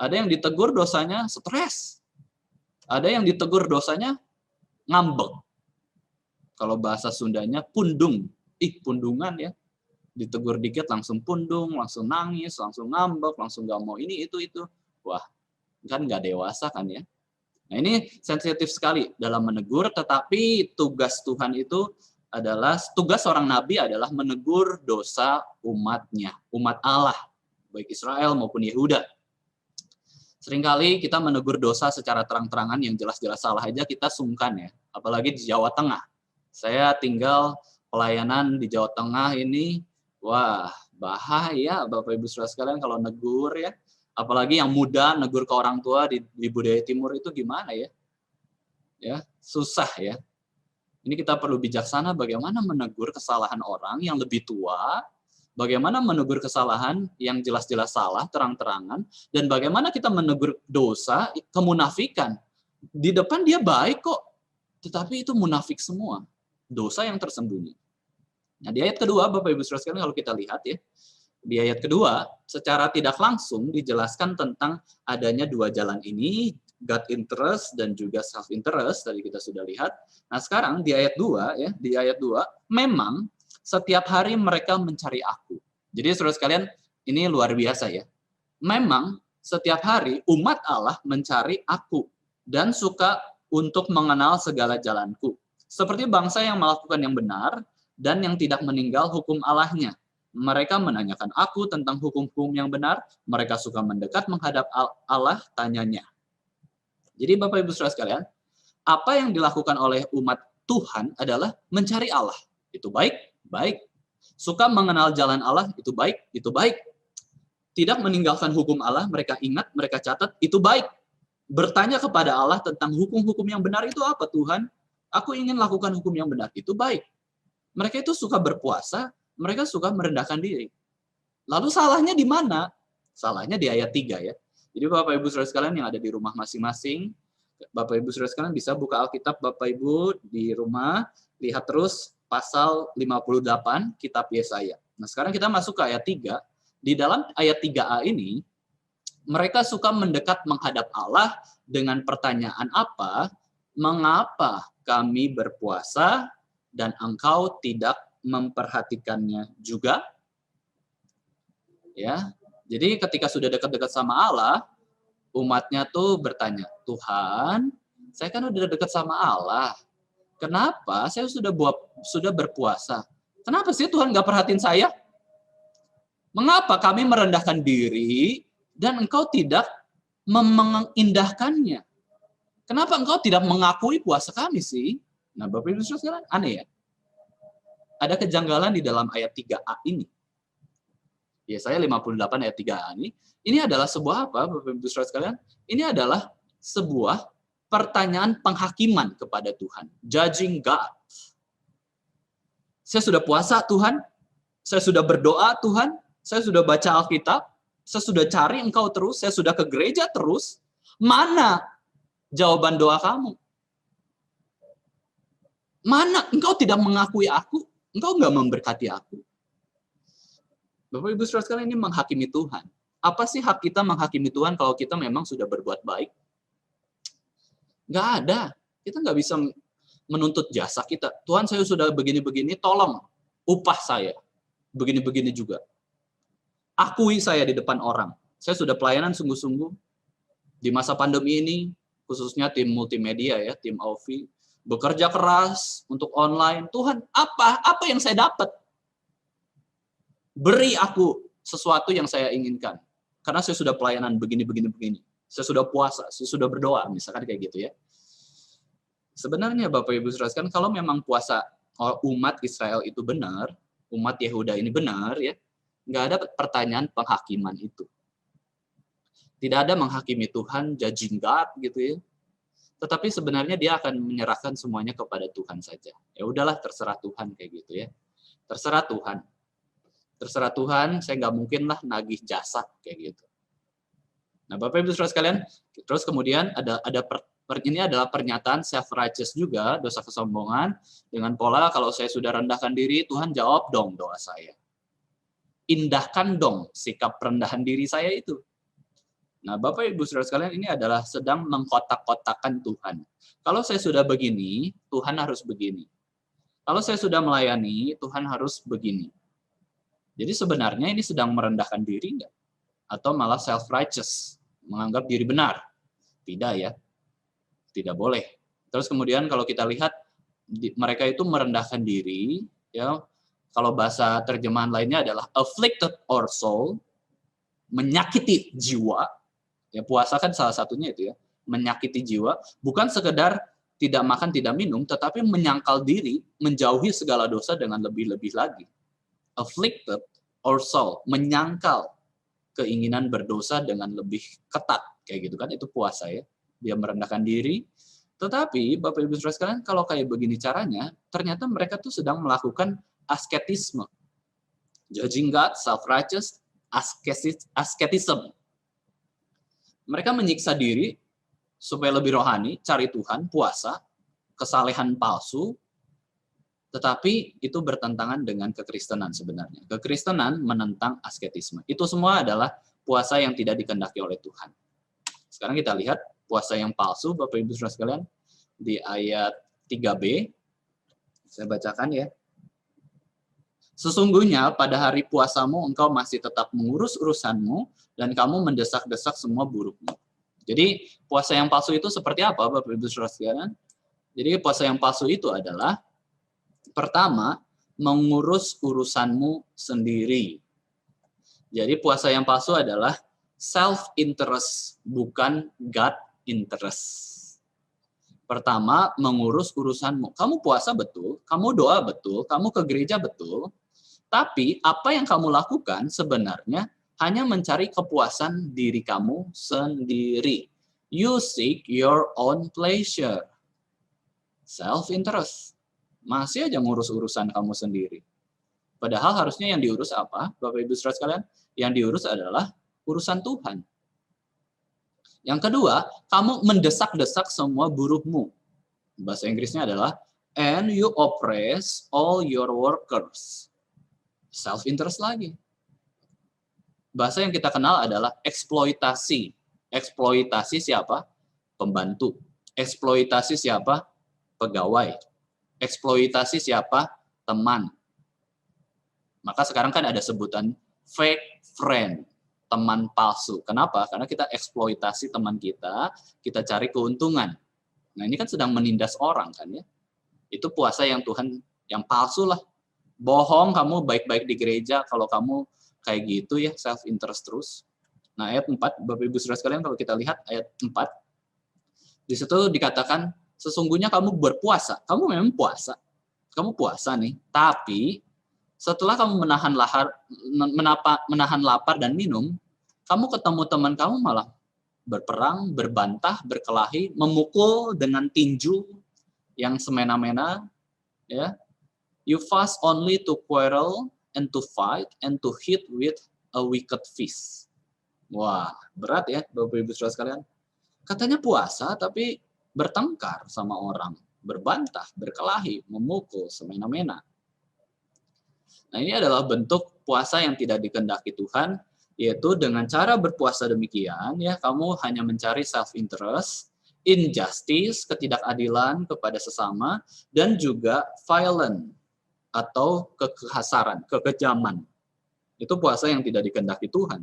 Ada yang ditegur dosanya stres. Ada yang ditegur dosanya ngambek. Kalau bahasa Sundanya pundung. Pundungan ya. Ditegur dikit langsung pundung, langsung nangis, langsung ngambek, langsung nggak mau ini, itu. Wah, kan nggak dewasa kan ya. Nah ini sensitif sekali dalam menegur, tetapi tugas Tuhan itu adalah, tugas seorang nabi adalah menegur dosa umatnya, umat Allah, baik Israel maupun Yehuda. Seringkali kita menegur dosa secara terang-terangan yang jelas-jelas salah aja kita sungkan ya, apalagi di Jawa Tengah. Saya tinggal pelayanan di Jawa Tengah ini, wah bahaya Bapak Ibu Saudara sekalian kalau negur ya. Apalagi yang muda negur ke orang tua di budaya timur itu gimana ya? Ya, susah ya. Ini kita perlu bijaksana bagaimana menegur kesalahan orang yang lebih tua, bagaimana menegur kesalahan yang jelas-jelas salah terang-terangan, dan bagaimana kita menegur dosa kemunafikan. Di depan dia baik kok, tetapi itu munafik semua. Dosa yang tersembunyi. Nah, di ayat kedua Bapak Ibu Saudara sekalian kalau kita lihat ya, di ayat kedua, secara tidak langsung dijelaskan tentang adanya 2 jalan ini, God interest dan juga self interest, tadi kita sudah lihat. Nah sekarang di ayat 2, ya, di ayat 2, memang setiap hari mereka mencari aku. Jadi saudara sekalian, ini luar biasa ya. Memang setiap hari umat Allah mencari aku dan suka untuk mengenal segala jalanku. Seperti bangsa yang melakukan yang benar dan yang tidak meninggal hukum Allahnya. Mereka menanyakan aku tentang hukum-hukum yang benar, mereka suka mendekat menghadap Allah tanyanya. Jadi Bapak Ibu Saudara sekalian, apa yang dilakukan oleh umat Tuhan adalah mencari Allah. Itu baik, baik. Suka mengenal jalan Allah, itu baik, itu baik. Tidak meninggalkan hukum Allah, mereka ingat, mereka catat, itu baik. Bertanya kepada Allah tentang hukum-hukum yang benar itu apa Tuhan? Aku ingin lakukan hukum yang benar, itu baik. Mereka itu suka berpuasa, mereka suka merendahkan diri. Lalu salahnya di mana? Salahnya di ayat 3 ya. Jadi Bapak Ibu Saudara sekalian yang ada di rumah masing-masing, Bapak Ibu Saudara sekalian bisa buka Alkitab Bapak Ibu di rumah, lihat terus pasal 58 kitab Yesaya. Nah, sekarang kita masuk ke ayat 3. Di dalam ayat 3a ini, mereka suka mendekat menghadap Allah dengan pertanyaan apa? Mengapa kami berpuasa dan engkau tidak memperhatikannya juga? Ya. Jadi ketika sudah dekat-dekat sama Allah, umatnya tuh bertanya, Tuhan, saya kan udah dekat sama Allah. Kenapa saya sudah berpuasa? Kenapa sih Tuhan nggak perhatiin saya? Mengapa kami merendahkan diri dan Engkau tidak mengindahkannya? Kenapa Engkau tidak mengakui puasa kami sih? Nah, Bapak Ibu Saudara sekalian, aneh ya? Ada kejanggalan di dalam ayat 3a ini. Yesaya 58 ayat 3a ini adalah sebuah apa, Bapak Ibu Saudara sekalian? Ini adalah sebuah pertanyaan penghakiman kepada Tuhan. Judging God. Saya sudah puasa, Tuhan. Saya sudah berdoa, Tuhan. Saya sudah baca Alkitab. Saya sudah cari Engkau terus. Saya sudah ke gereja terus. Mana jawaban doa kamu? Mana Engkau tidak mengakui aku? Engkau nggak memberkati aku? Bapak Ibu Saudara sekalian, ini menghakimi Tuhan. Apa sih hak kita menghakimi Tuhan kalau kita memang sudah berbuat baik? Nggak ada. Kita nggak bisa menuntut jasa kita. Tuhan, saya sudah begini-begini, tolong upah saya. Begini-begini juga. Akui saya di depan orang. Saya sudah pelayanan sungguh-sungguh. Di masa pandemi ini, khususnya tim multimedia ya, tim Aufi, bekerja keras untuk online. Tuhan, apa yang saya dapat? Beri aku sesuatu yang saya inginkan. Karena saya sudah pelayanan begini. Saya sudah puasa, saya sudah berdoa, misalkan kayak gitu ya. Sebenarnya Bapak Ibu Saudara sekalian, kalau memang puasa umat Israel itu benar, umat Yehuda ini benar ya, nggak ada pertanyaan penghakiman itu. Tidak ada menghakimi Tuhan, judging God gitu ya. Tetapi sebenarnya dia akan menyerahkan semuanya kepada Tuhan saja. Ya udahlah, terserah Tuhan kayak gitu ya. Terserah Tuhan. Terserah Tuhan, saya nggak mungkin lah nagih jasa kayak gitu. Nah, Bapak Ibu Saudara sekalian, terus kemudian ini adalah pernyataan self-righteous juga, dosa kesombongan, dengan pola kalau saya sudah rendahkan diri, Tuhan jawab dong doa saya. Indahkan dong sikap rendahan diri saya itu. Nah, Bapak Ibu Saudara sekalian, ini adalah sedang mengkotak-kotakan Tuhan. Kalau saya sudah begini, Tuhan harus begini. Kalau saya sudah melayani, Tuhan harus begini. Jadi sebenarnya ini sedang merendahkan diri enggak? Atau malah self-righteous, menganggap diri benar? Tidak ya. Tidak boleh. Terus kemudian kalau kita lihat mereka itu merendahkan diri, ya. Kalau bahasa terjemahan lainnya adalah afflicted or soul, menyakiti jiwa. Ya, puasa kan salah satunya itu ya, menyakiti jiwa, bukan sekedar tidak makan, tidak minum, tetapi menyangkal diri, menjauhi segala dosa dengan lebih-lebih lagi. Afflicted or soul, menyangkal keinginan berdosa dengan lebih ketat, kayak gitu kan, itu puasa ya. Dia merendahkan diri, tetapi Bapak Ibu Saudara sekalian, kalau kayak begini caranya, ternyata mereka tuh sedang melakukan asketisme. Judging God, self-righteous, asketism. Mereka menyiksa diri supaya lebih rohani, cari Tuhan, puasa, kesalehan palsu, tetapi itu bertentangan dengan kekristenan sebenarnya. Kekristenan menentang asketisme. Itu semua adalah puasa yang tidak dikehendaki oleh Tuhan. Sekarang kita lihat puasa yang palsu, Bapak Ibu Saudara sekalian, di ayat 3b. Saya bacakan ya. Sesungguhnya pada hari puasamu engkau masih tetap mengurus urusanmu dan kamu mendesak-desak semua buruhmu. Jadi puasa yang palsu itu seperti apa, Bapak Ibu Saudara sekalian? Jadi puasa yang palsu itu adalah pertama, mengurus urusanmu sendiri. Jadi puasa yang palsu adalah self-interest, bukan God interest. Pertama, mengurus urusanmu. Kamu puasa betul, kamu doa betul, kamu ke gereja betul, tapi apa yang kamu lakukan sebenarnya hanya mencari kepuasan diri kamu sendiri. You seek your own pleasure. Self-interest. Masih aja ngurus urusan kamu sendiri. Padahal harusnya yang diurus apa, Bapak Ibu Saudara sekalian? Yang diurus adalah urusan Tuhan. Yang kedua, kamu mendesak-desak semua buruhmu. Bahasa Inggrisnya adalah, and you oppress all your workers. Self-interest lagi. Bahasa yang kita kenal adalah eksploitasi. Eksploitasi siapa? Pembantu. Eksploitasi siapa? Pegawai. Eksploitasi siapa? Teman. Maka sekarang kan ada sebutan fake friend, teman palsu. Kenapa? Karena kita eksploitasi teman kita cari keuntungan. Nah, ini kan sedang menindas orang kan ya. Itu puasa yang Tuhan yang palsu lah. Bohong kamu baik-baik di gereja kalau kamu kayak gitu ya, self interest terus. Nah, ayat 4, Bapak Ibu Saudara sekalian, kalau kita lihat ayat 4, di situ dikatakan sesungguhnya kamu berpuasa. Kamu memang puasa. Kamu puasa nih, tapi setelah kamu menahan lapar dan minum, kamu ketemu teman kamu malah berperang, berbantah, berkelahi, memukul dengan tinju yang semena-mena, ya. You fast only to quarrel and to fight and to hit with a wicked fist. Wah, berat ya, Bapak Ibu Saudara sekalian. Katanya puasa tapi bertengkar sama orang, berbantah, berkelahi, memukul semena-mena. Nah, ini adalah bentuk puasa yang tidak dikehendaki Tuhan, yaitu dengan cara berpuasa demikian ya, kamu hanya mencari self interest, injustice, ketidakadilan kepada sesama, dan juga violent atau kekasaran, kekejaman. Itu puasa yang tidak dikehendaki Tuhan.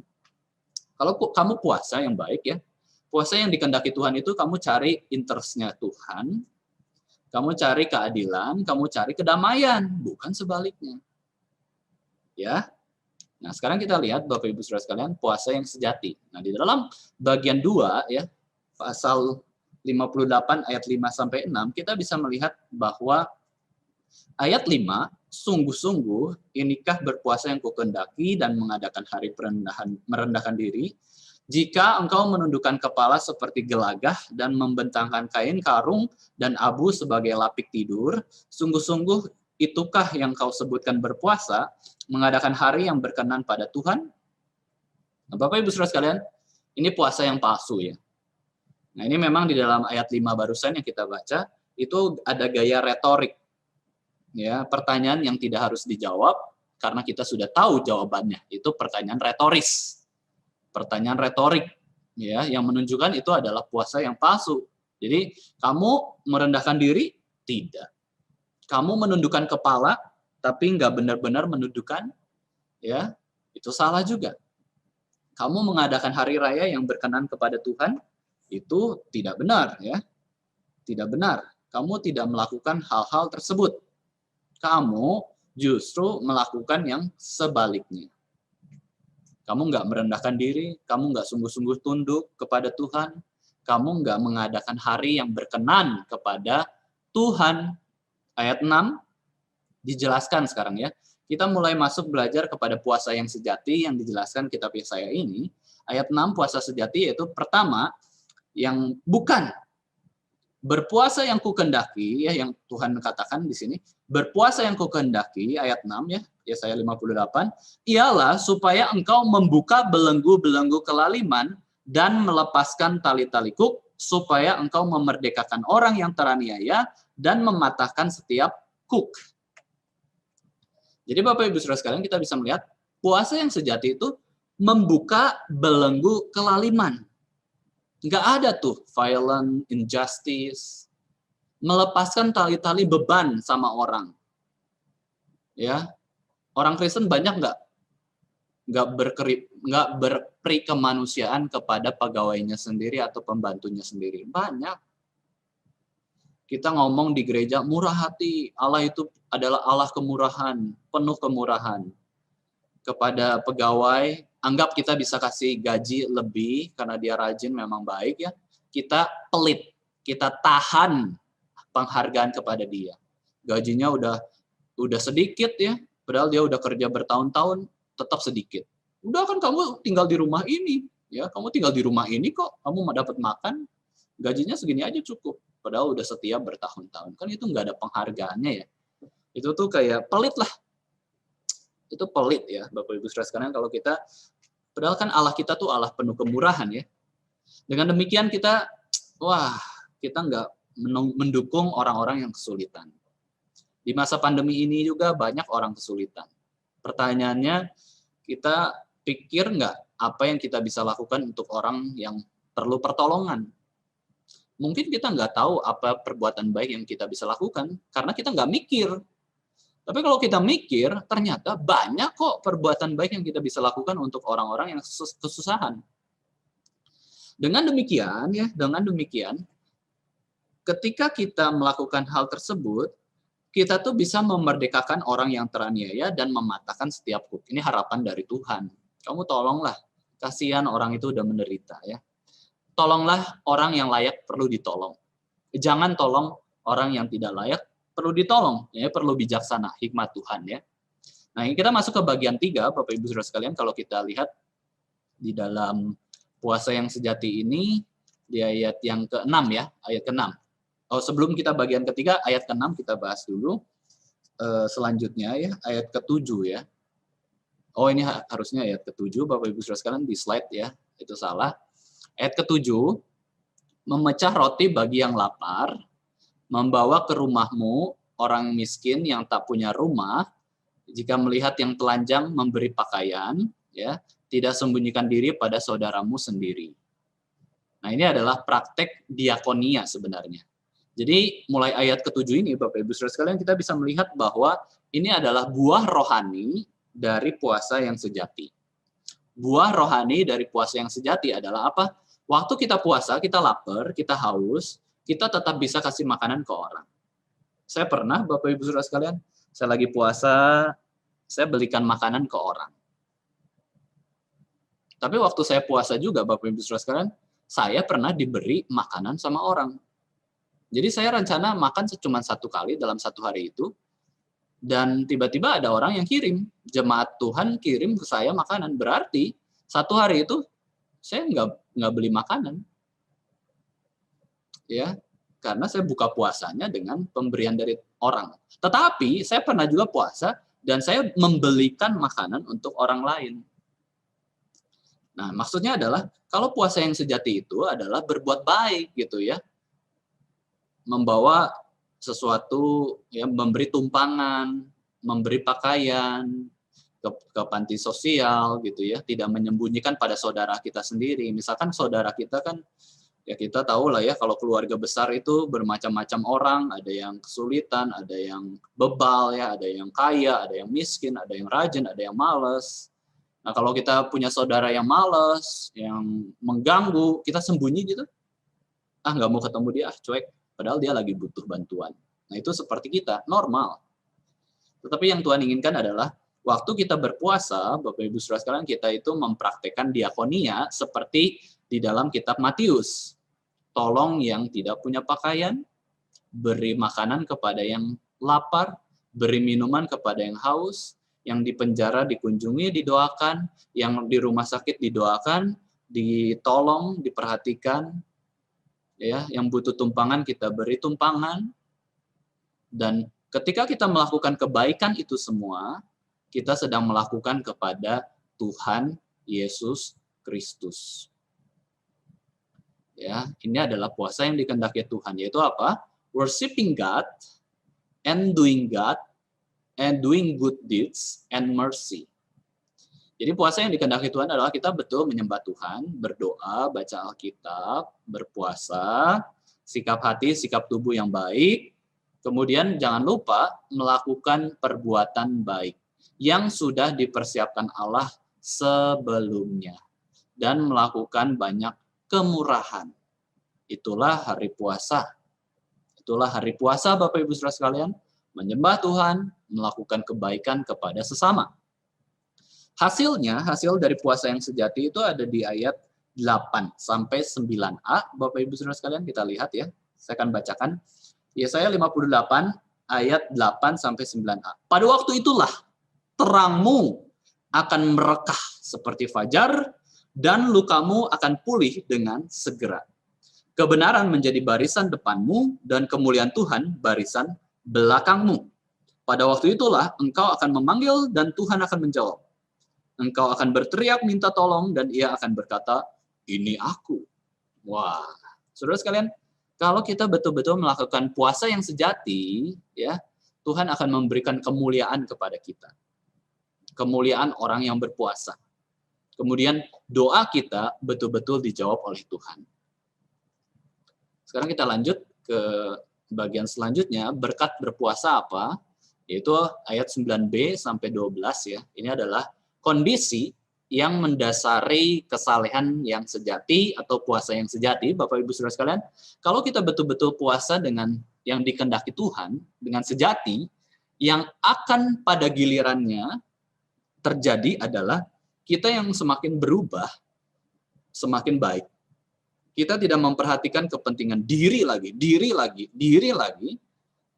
Kalau kamu puasa yang baik ya, puasa yang dikehendaki Tuhan itu kamu cari interest-nya Tuhan, kamu cari keadilan, kamu cari kedamaian, bukan sebaliknya. Ya. Nah, sekarang kita lihat Bapak Ibu Saudara sekalian, puasa yang sejati. Nah, di dalam bagian 2 ya, pasal 58 ayat 5 sampai 6, kita bisa melihat bahwa ayat 5, sungguh-sungguh inikah berpuasa yang kukehendaki dan mengadakan hari merendahkan diri, jika engkau menundukkan kepala seperti gelagah dan membentangkan kain karung dan abu sebagai lapik tidur, sungguh-sungguh itukah yang kau sebutkan berpuasa, mengadakan hari yang berkenan pada Tuhan? Nah, Bapak Ibu Saudara sekalian, ini puasa yang palsu ya. Nah, ini memang di dalam ayat 5 barusan yang kita baca, itu ada gaya retorik. Ya, pertanyaan yang tidak harus dijawab karena kita sudah tahu jawabannya. Itu pertanyaan retoris. Pertanyaan retorik ya, yang menunjukkan itu adalah puasa yang palsu. Jadi, kamu merendahkan diri? Tidak. Kamu menundukkan kepala tapi nggak benar-benar menundukkan, ya, itu salah juga. Kamu mengadakan hari raya yang berkenan kepada Tuhan, itu tidak benar ya. Tidak benar. Kamu tidak melakukan hal-hal tersebut. Kamu justru melakukan yang sebaliknya. Kamu nggak merendahkan diri, kamu nggak sungguh-sungguh tunduk kepada Tuhan, kamu nggak mengadakan hari yang berkenan kepada Tuhan. Ayat 6 dijelaskan sekarang ya. Kita mulai masuk belajar kepada puasa yang sejati yang dijelaskan kitab Yesaya ini. Ayat 6 puasa sejati yaitu pertama yang bukan berpuasa yang kukehendaki ya, yang Tuhan katakan di sini, berpuasa yang kukehendaki ayat 6 ya, Yesaya 58, ialah supaya engkau membuka belenggu-belenggu kelaliman dan melepaskan tali-tali kuk, supaya engkau memerdekakan orang yang teraniaya dan mematahkan setiap kuk. Jadi Bapak Ibu Saudara sekalian, kita bisa melihat puasa yang sejati itu membuka belenggu kelaliman. Nggak ada tuh violent, injustice, melepaskan tali-tali beban sama orang. Ya, orang Kristen banyak nggak berperi kemanusiaan kepada pegawainya sendiri atau pembantunya sendiri. Banyak. Kita ngomong di gereja murah hati, Allah itu adalah Allah kemurahan, penuh kemurahan. Kepada pegawai, anggap kita bisa kasih gaji lebih karena dia rajin memang baik ya. Kita pelit, kita tahan penghargaan kepada dia. Gajinya udah sedikit ya, padahal dia udah kerja bertahun-tahun, tetap sedikit. Udah kan kamu tinggal di rumah ini, ya kamu tinggal di rumah ini kok, kamu mau dapat makan, gajinya segini aja cukup. Padahal udah setia bertahun-tahun, kan itu nggak ada penghargaannya ya. Itu tuh kayak pelit lah. Itu pelit ya Bapak Ibu Saudara sekalian kalau kita, padahal kan Allah kita tuh Allah penuh kemurahan ya. Dengan demikian kita nggak mendukung orang-orang yang kesulitan. Di masa pandemi ini juga banyak orang kesulitan. Pertanyaannya, kita pikir nggak apa yang kita bisa lakukan untuk orang yang perlu pertolongan? Mungkin kita nggak tahu apa perbuatan baik yang kita bisa lakukan karena kita nggak mikir. Tapi kalau kita mikir, ternyata banyak kok perbuatan baik yang kita bisa lakukan untuk orang-orang yang kesusahan. Dengan demikian, ketika kita melakukan hal tersebut, kita tuh bisa memerdekakan orang yang teraniaya dan mematahkan setiap hook. Ini harapan dari Tuhan. Kamu tolonglah, kasihan orang itu udah menderita ya. Tolonglah orang yang layak perlu ditolong. Jangan tolong orang yang tidak layak perlu ditolong. Ya, perlu bijaksana, hikmat Tuhan ya. Nah, kita masuk ke bagian 3, Bapak Ibu Saudara sekalian, kalau kita lihat di dalam puasa yang sejati ini di ayat yang ke-6 ya, ayat ke-6. Oh, sebelum kita bagian ketiga, ayat ke-6 kita bahas dulu. Selanjutnya ya, ayat ke-7 ya. Oh, ini harusnya ayat ke-7, Bapak Ibu Saudara sekalian, di slide ya. Itu salah. Ayat ke-7, memecah roti bagi yang lapar, membawa ke rumahmu orang miskin yang tak punya rumah, jika melihat yang telanjang memberi pakaian, ya, tidak sembunyikan diri pada saudaramu sendiri. Nah, ini adalah praktek diakonia sebenarnya. Jadi mulai ayat ke-7 ini, Bapak Ibu Saudara sekalian, kita bisa melihat bahwa ini adalah buah rohani dari puasa yang sejati. Buah rohani dari puasa yang sejati adalah apa? Waktu kita puasa, kita lapar, kita haus, kita tetap bisa kasih makanan ke orang. Saya pernah, Bapak Ibu Saudara sekalian, saya lagi puasa, saya belikan makanan ke orang. Tapi waktu saya puasa juga, Bapak Ibu Saudara sekalian, saya pernah diberi makanan sama orang. Jadi saya rencana makan cuma 1 kali dalam 1 hari itu, dan tiba-tiba ada orang yang kirim, jemaat Tuhan kirim ke saya makanan. Berarti 1 hari itu saya nggak beli makanan. Ya, karena saya buka puasanya dengan pemberian dari orang. Tetapi saya pernah juga puasa dan saya membelikan makanan untuk orang lain. Nah, maksudnya adalah kalau puasa yang sejati itu adalah berbuat baik gitu ya. Membawa sesuatu ya, memberi tumpangan, memberi pakaian ke panti sosial gitu ya, tidak menyembunyikan pada saudara kita sendiri. Misalkan saudara kita kan ya kita tahu lah ya, kalau keluarga besar itu bermacam-macam orang, ada yang kesulitan, ada yang bebal ya, ada yang kaya, ada yang miskin, ada yang rajin, ada yang malas. Nah, kalau kita punya saudara yang malas, yang mengganggu, kita sembunyi gitu, nggak mau ketemu dia, cuek, padahal dia lagi butuh bantuan. Nah, itu seperti kita, normal. Tetapi yang Tuhan inginkan adalah waktu kita berpuasa, Bapak Ibu Saudara sekalian, kita itu mempraktekkan diakonia seperti di dalam kitab Matius. Tolong yang tidak punya pakaian, beri makanan kepada yang lapar, beri minuman kepada yang haus, yang di penjara dikunjungi, didoakan, yang di rumah sakit didoakan, ditolong, diperhatikan, ya, yang butuh tumpangan kita beri tumpangan. Dan ketika kita melakukan kebaikan itu semua, kita sedang melakukan kepada Tuhan Yesus Kristus. Ya, ini adalah puasa yang dikehendaki Tuhan, yaitu apa? Worshiping God and doing good deeds and mercy. Jadi puasa yang dikehendaki Tuhan adalah kita betul menyembah Tuhan, berdoa, baca Alkitab, berpuasa, sikap hati, sikap tubuh yang baik. Kemudian jangan lupa melakukan perbuatan baik yang sudah dipersiapkan Allah sebelumnya dan melakukan banyak kemurahan. Itulah hari puasa. Itulah hari puasa, Bapak Ibu Saudara sekalian, menyembah Tuhan, melakukan kebaikan kepada sesama. Hasilnya, hasil dari puasa yang sejati itu ada di ayat 8 sampai 9a, Bapak Ibu Saudara sekalian, kita lihat ya. Saya akan bacakan. Yesaya 58 ayat 8 sampai 9a. Pada waktu itulah terangmu akan merekah seperti fajar, dan lukamu akan pulih dengan segera. Kebenaran menjadi barisan depanmu, dan kemuliaan Tuhan barisan belakangmu. Pada waktu itulah engkau akan memanggil, dan Tuhan akan menjawab. Engkau akan berteriak minta tolong, dan ia akan berkata, ini aku. Wah, saudara sekalian, kalau kita betul-betul melakukan puasa yang sejati, ya, Tuhan akan memberikan kemuliaan kepada kita. Kemuliaan orang yang berpuasa. Kemudian doa kita betul-betul dijawab oleh Tuhan. Sekarang kita lanjut ke bagian selanjutnya, berkat berpuasa apa? Yaitu ayat 9b sampai 12 ya. Ini adalah kondisi yang mendasari kesalehan yang sejati atau puasa yang sejati, Bapak Ibu Saudara sekalian. Kalau kita betul-betul puasa dengan yang dikehendaki Tuhan, dengan sejati, yang akan pada gilirannya terjadi adalah kita yang semakin berubah, semakin baik. Kita tidak memperhatikan kepentingan diri lagi,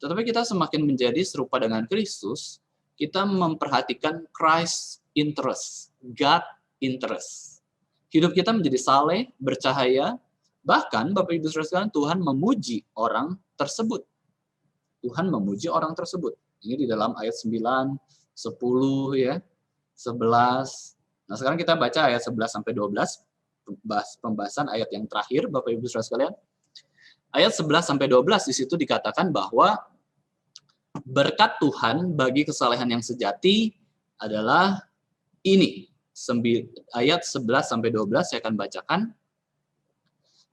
tetapi kita semakin menjadi serupa dengan Kristus, kita memperhatikan Christ interest, God interest. Hidup kita menjadi saleh, bercahaya, bahkan Bapak Ibu Saudara sekalian, Tuhan memuji orang tersebut. Tuhan memuji orang tersebut. Ini di dalam ayat 9, 10 ya, 11. Nah, sekarang kita baca ayat 11 sampai 12. Pembahasan ayat yang terakhir, Bapak Ibu Saudara sekalian. Ayat 11 sampai 12 di situ dikatakan bahwa berkat Tuhan bagi kesalehan yang sejati adalah ini. Ayat 11 sampai 12 saya akan bacakan.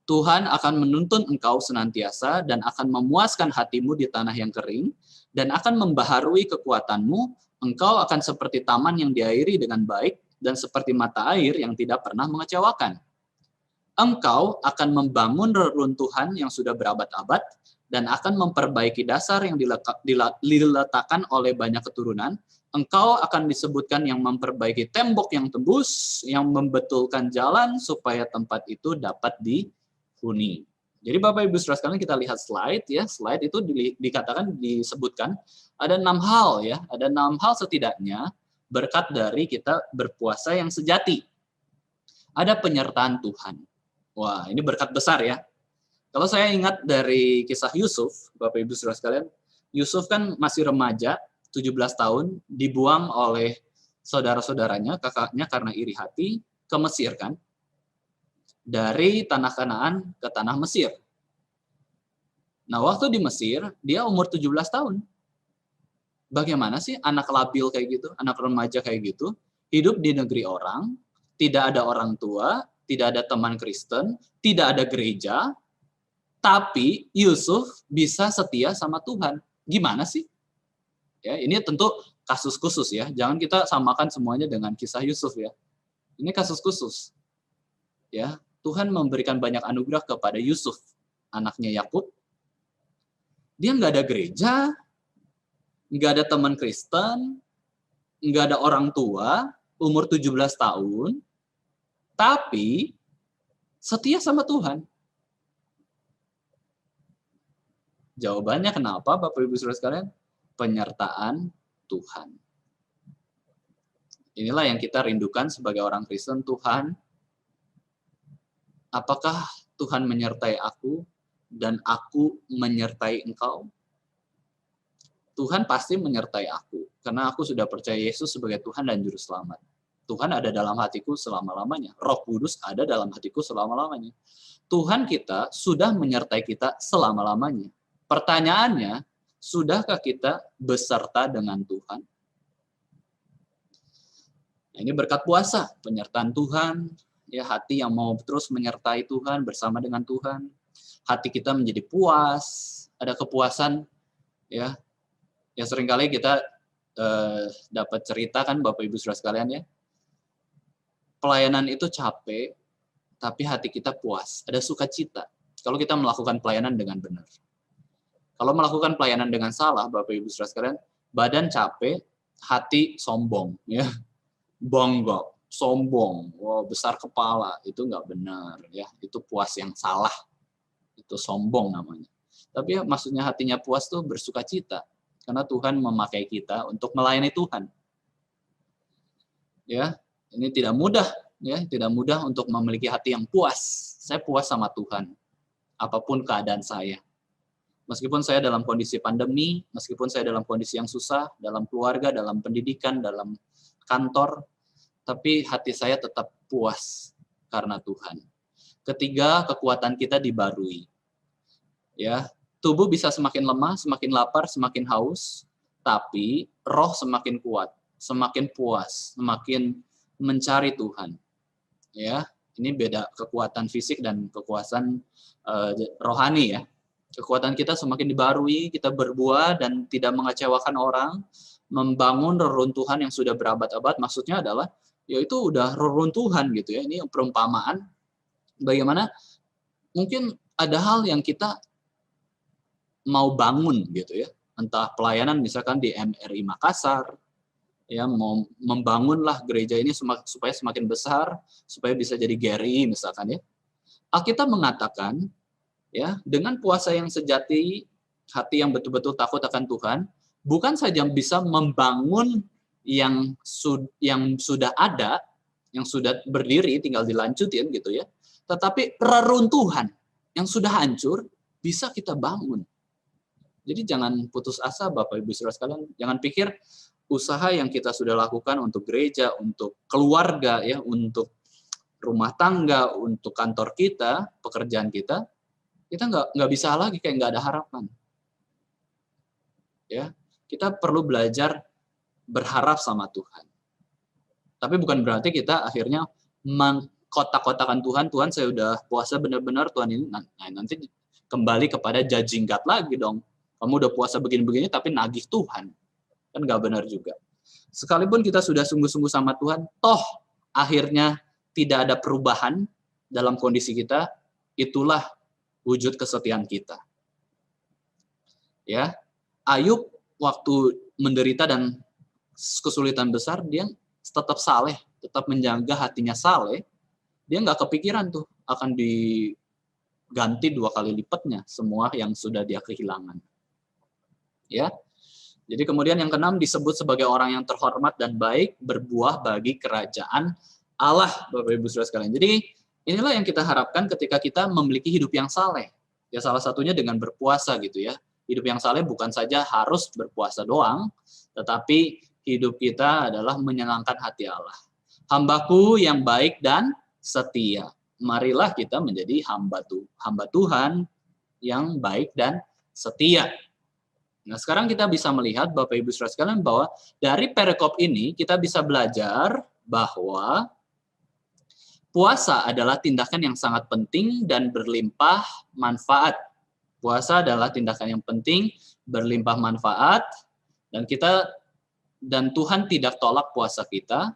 Tuhan akan menuntun engkau senantiasa dan akan memuaskan hatimu di tanah yang kering dan akan membaharui kekuatanmu. Engkau akan seperti taman yang diairi dengan baik dan seperti mata air yang tidak pernah mengecewakan. Engkau akan membangun reruntuhan yang sudah berabad-abad dan akan memperbaiki dasar yang diletakkan oleh banyak keturunan. Engkau akan disebutkan yang memperbaiki tembok yang tembus, yang membetulkan jalan supaya tempat itu dapat dihuni. Jadi Bapak Ibu Saudara sekalian, kita lihat slide ya. Slide itu disebutkan ada 6 hal ya, ada 6 hal setidaknya berkat dari kita berpuasa yang sejati. Ada penyertaan Tuhan. Wah, ini berkat besar ya. Kalau saya ingat dari kisah Yusuf, Bapak Ibu Saudara sekalian, Yusuf kan masih remaja, 17 tahun, dibuang oleh saudara-saudaranya, kakaknya karena iri hati, ke Mesir kan. Dari tanah Kanaan ke tanah Mesir. Nah, waktu di Mesir, dia umur 17 tahun. Bagaimana sih anak labil kayak gitu, anak remaja kayak gitu, hidup di negeri orang, tidak ada orang tua, tidak ada teman Kristen, tidak ada gereja, tapi Yusuf bisa setia sama Tuhan. Gimana sih? Ya, ini tentu kasus khusus ya. Jangan kita samakan semuanya dengan kisah Yusuf ya. Ini kasus khusus. Ya, Tuhan memberikan banyak anugerah kepada Yusuf, anaknya Yakub. Dia nggak ada gereja, nggak ada teman Kristen, nggak ada orang tua, umur 17 tahun, tapi setia sama Tuhan. Jawabannya kenapa, Bapak Ibu Saudara sekalian? Penyertaan Tuhan. Inilah yang kita rindukan sebagai orang Kristen. Tuhan, apakah Tuhan menyertai aku dan aku menyertai Engkau? Tuhan pasti menyertai aku, karena aku sudah percaya Yesus sebagai Tuhan dan Juru Selamat. Tuhan ada dalam hatiku selama-lamanya. Roh Kudus ada dalam hatiku selama-lamanya. Tuhan kita sudah menyertai kita selama-lamanya. Pertanyaannya, sudahkah kita beserta dengan Tuhan? Nah, ini berkat puasa, penyertaan Tuhan, ya, hati yang mau terus menyertai Tuhan, bersama dengan Tuhan. Hati kita menjadi puas, ada kepuasan, ya. Ya seringkali kita dapat cerita kan Bapak Ibu Saudara sekalian ya. Pelayanan itu capek, tapi hati kita puas, ada sukacita. Kalau kita melakukan pelayanan dengan benar. Kalau melakukan pelayanan dengan salah, Bapak Ibu Saudara sekalian, badan capek, hati sombong, ya, bonggo, sombong, wow, besar kepala, itu nggak benar, ya, itu puas yang salah, itu sombong namanya. Tapi ya, maksudnya hatinya puas tuh bersukacita, karena Tuhan memakai kita untuk melayani Tuhan. Ya, ini tidak mudah, ya, tidak mudah untuk memiliki hati yang puas. Saya puas sama Tuhan, apapun keadaan saya. Meskipun saya dalam kondisi pandemi, meskipun saya dalam kondisi yang susah, dalam keluarga, dalam pendidikan, dalam kantor, tapi hati saya tetap puas karena Tuhan. Ketiga, kekuatan kita dibarui. Ya, tubuh bisa semakin lemah, semakin lapar, semakin haus, tapi roh semakin kuat, semakin puas, semakin mencari Tuhan. Ya, ini beda kekuatan fisik dan kekuatan rohani ya. Kekuatan kita semakin dibarui, kita berbuah dan tidak mengecewakan orang, membangun reruntuhan yang sudah berabad-abad, maksudnya adalah yaitu udah reruntuhan gitu ya. Ini perumpamaan bagaimana mungkin ada hal yang kita mau bangun gitu ya. Entah pelayanan misalkan di MRI Makassar, ya mau membangunlah gereja ini supaya semakin besar, supaya bisa jadi GRI misalkan ya. Alkitab mengatakan ya, dengan puasa yang sejati, hati yang betul-betul takut akan Tuhan, bukan saja bisa membangun yang sudah ada, yang sudah berdiri tinggal dilanjutin gitu ya, tetapi reruntuhan yang sudah hancur bisa kita bangun. Jadi jangan putus asa Bapak Ibu Saudara sekalian, jangan pikir usaha yang kita sudah lakukan untuk gereja, untuk keluarga ya, untuk rumah tangga, untuk kantor kita, pekerjaan kita nggak bisa lagi kayak nggak ada harapan. Ya, kita perlu belajar berharap sama Tuhan. Tapi bukan berarti kita akhirnya mengkotak-kotakan Tuhan. Tuhan saya udah puasa benar-benar Tuhan ini, nah nanti kembali kepada judging God lagi dong. Kamu udah puasa begini-begini tapi nagih Tuhan. Kan nggak benar juga. Sekalipun kita sudah sungguh-sungguh sama Tuhan, toh akhirnya tidak ada perubahan dalam kondisi kita, itulah wujud kesetiaan kita. Ya, Ayub waktu menderita dan kesulitan besar, dia tetap saleh, tetap menjaga hatinya saleh. Dia nggak kepikiran tuh akan diganti 2 kali lipatnya semua yang sudah dia kehilangan. Ya, jadi kemudian yang keenam disebut sebagai orang yang terhormat dan baik, berbuah bagi kerajaan Allah, Bapak Ibu Saudara sekalian. Jadi inilah yang kita harapkan ketika kita memiliki hidup yang saleh. Ya salah satunya dengan berpuasa gitu ya. Hidup yang saleh bukan saja harus berpuasa doang, tetapi hidup kita adalah menyenangkan hati Allah. Hambaku yang baik dan setia. Marilah kita menjadi hamba Tuhan yang baik dan setia. Nah, sekarang kita bisa melihat Bapak Ibu Saudara sekalian bahwa dari perikop ini kita bisa belajar bahwa puasa adalah tindakan yang sangat penting dan berlimpah manfaat. Puasa adalah tindakan yang penting, berlimpah manfaat, dan Tuhan tidak tolak puasa kita.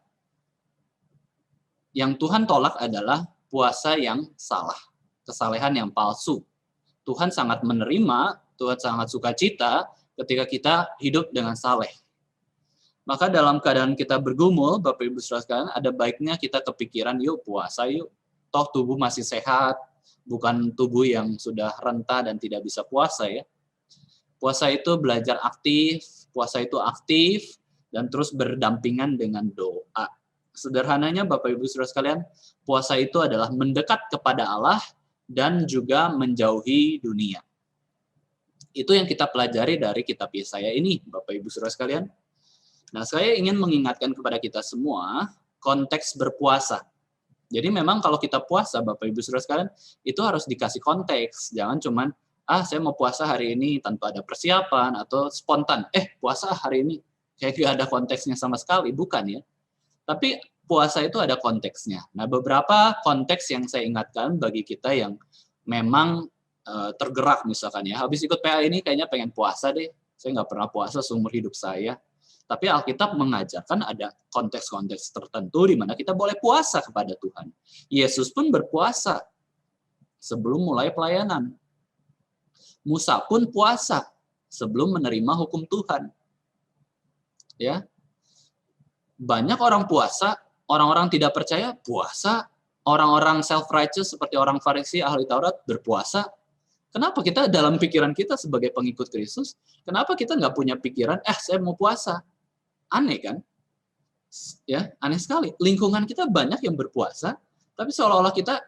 Yang Tuhan tolak adalah puasa yang salah, kesalehan yang palsu. Tuhan sangat menerima, Tuhan sangat sukacita ketika kita hidup dengan saleh. Maka dalam keadaan kita bergumul, Bapak Ibu Saudara sekalian, ada baiknya kita kepikiran, yuk puasa yuk. Toh tubuh masih sehat, bukan tubuh yang sudah renta dan tidak bisa puasa ya. Puasa itu belajar aktif, puasa itu aktif, dan terus berdampingan dengan doa. Sederhananya Bapak Ibu Saudara sekalian, puasa itu adalah mendekat kepada Allah dan juga menjauhi dunia. Itu yang kita pelajari dari kitab Yesaya ini, Bapak Ibu Saudara sekalian. Nah, saya ingin mengingatkan kepada kita semua konteks berpuasa. Jadi memang kalau kita puasa, Bapak Ibu Saudara sekalian, itu harus dikasih konteks. Jangan cuman, saya mau puasa hari ini tanpa ada persiapan atau spontan. Puasa hari ini. Kayak nggak ada konteksnya sama sekali, bukan ya. Tapi puasa itu ada konteksnya. Nah, beberapa konteks yang saya ingatkan bagi kita yang memang tergerak misalkan ya, habis ikut PA ini kayaknya pengen puasa deh, saya nggak pernah puasa seumur hidup saya. Tapi Alkitab mengajarkan ada konteks-konteks tertentu di mana kita boleh puasa kepada Tuhan. Yesus pun berpuasa sebelum mulai pelayanan. Musa pun puasa sebelum menerima hukum Tuhan. Ya, banyak orang puasa, orang-orang tidak percaya puasa, orang-orang self-righteous seperti orang Farisi, ahli Taurat berpuasa. Kenapa kita dalam pikiran kita sebagai pengikut Kristus, kenapa kita nggak punya pikiran, saya mau puasa? Aneh kan? Ya, aneh sekali. Lingkungan kita banyak yang berpuasa, tapi seolah-olah kita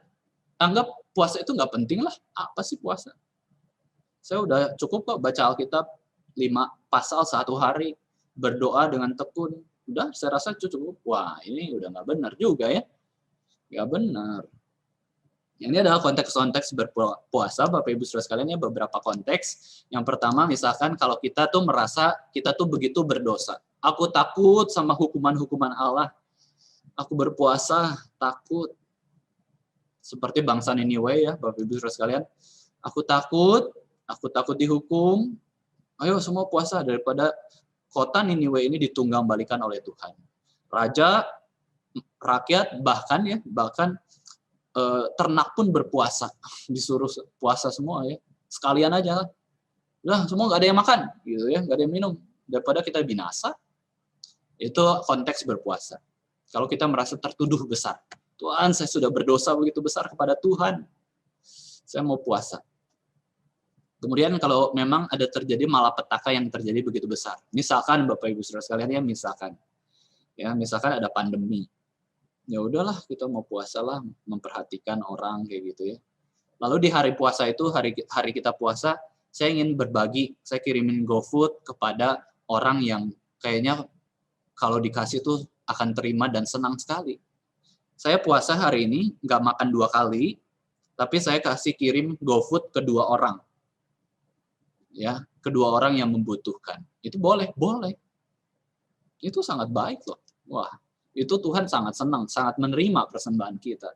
anggap puasa itu nggak penting lah. Apa sih puasa? Saya udah cukup kok baca Alkitab 5 pasal 1 hari, berdoa dengan tekun. Udah, saya rasa cukup. Wah, ini udah nggak benar juga ya. Nggak benar. Ini adalah konteks-konteks berpuasa, Bapak Ibu Saudara sekalian, ya beberapa konteks. Yang pertama, misalkan kalau kita tuh merasa kita tuh begitu berdosa. Aku takut sama hukuman-hukuman Allah. Aku berpuasa, takut. Seperti bangsa Niniwe ya, Bapak Ibu Saudara sekalian. Aku takut aku takut dihukum, ayo semua puasa daripada kota Niniwe ini ditunggang-balikan oleh Tuhan. Raja, rakyat, bahkan ternak pun berpuasa, disuruh puasa semua ya, sekalian aja lah, semua nggak ada yang makan, gitu ya, nggak ada yang minum, daripada kita binasa. Itu konteks berpuasa. Kalau kita merasa tertuduh besar, Tuhan saya sudah berdosa begitu besar kepada Tuhan, saya mau puasa. Kemudian kalau memang ada terjadi malapetaka yang terjadi begitu besar, misalkan Bapak Ibu Saudara sekalian ya, misalkan ada pandemi, ya udahlah kita mau puasa lah, memperhatikan orang kayak gitu ya. Lalu di hari puasa itu, hari kita puasa, saya ingin berbagi, saya kirimin GoFood kepada orang yang kayaknya kalau dikasih tuh akan terima dan senang sekali. Saya puasa hari ini nggak makan 2 kali, tapi saya kasih kirim GoFood ke 2 orang. Ya, kedua orang yang membutuhkan. Itu boleh. Itu sangat baik loh. Wah, itu Tuhan sangat senang, sangat menerima persembahan kita.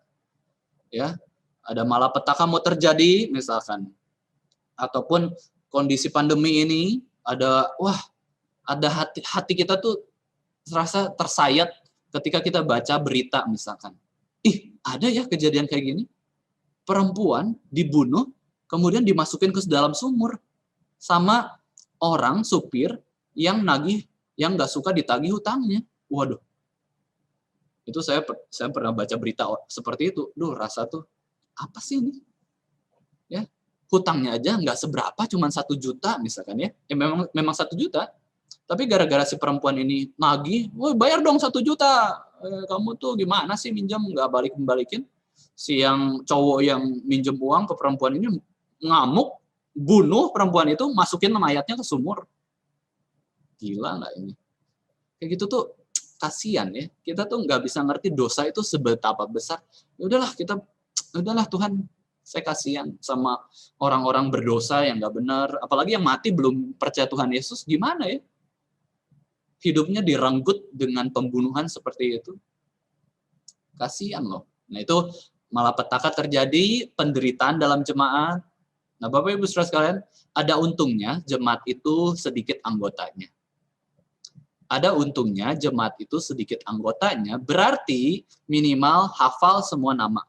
Ya, ada malapetaka mau terjadi misalkan, ataupun kondisi pandemi ini ada hati kita tuh terasa tersayat ketika kita baca berita misalkan. Ada ya kejadian kayak gini? Perempuan dibunuh, kemudian dimasukin ke dalam sumur sama orang supir yang nggak suka ditagih hutangnya. Waduh, itu saya pernah baca berita seperti itu. Duh, rasa tuh apa sih ini? Ya, hutangnya aja nggak seberapa, cuma 1 juta misalkan ya. Memang 1 juta. Tapi gara-gara si perempuan ini nagih, woi bayar dong 1 juta. Kamu tuh gimana sih minjam nggak balikin? Si yang cowok yang minjem uang ke perempuan ini ngamuk, bunuh perempuan itu, masukin mayatnya ke sumur. Gila nggak ini? Kayak gitu tuh kasihan ya. Kita tuh nggak bisa ngerti dosa itu seberapa besar. Udahlah Tuhan, saya kasihan sama orang-orang berdosa yang nggak benar. Apalagi yang mati belum percaya Tuhan Yesus, gimana ya? Hidupnya direnggut dengan pembunuhan seperti itu. Kasihan loh. Nah itu malapetaka terjadi, penderitaan dalam jemaat. Nah, Bapak Ibu Saudara sekalian, ada untungnya jemaat itu sedikit anggotanya. Ada untungnya jemaat itu sedikit anggotanya, berarti minimal hafal semua nama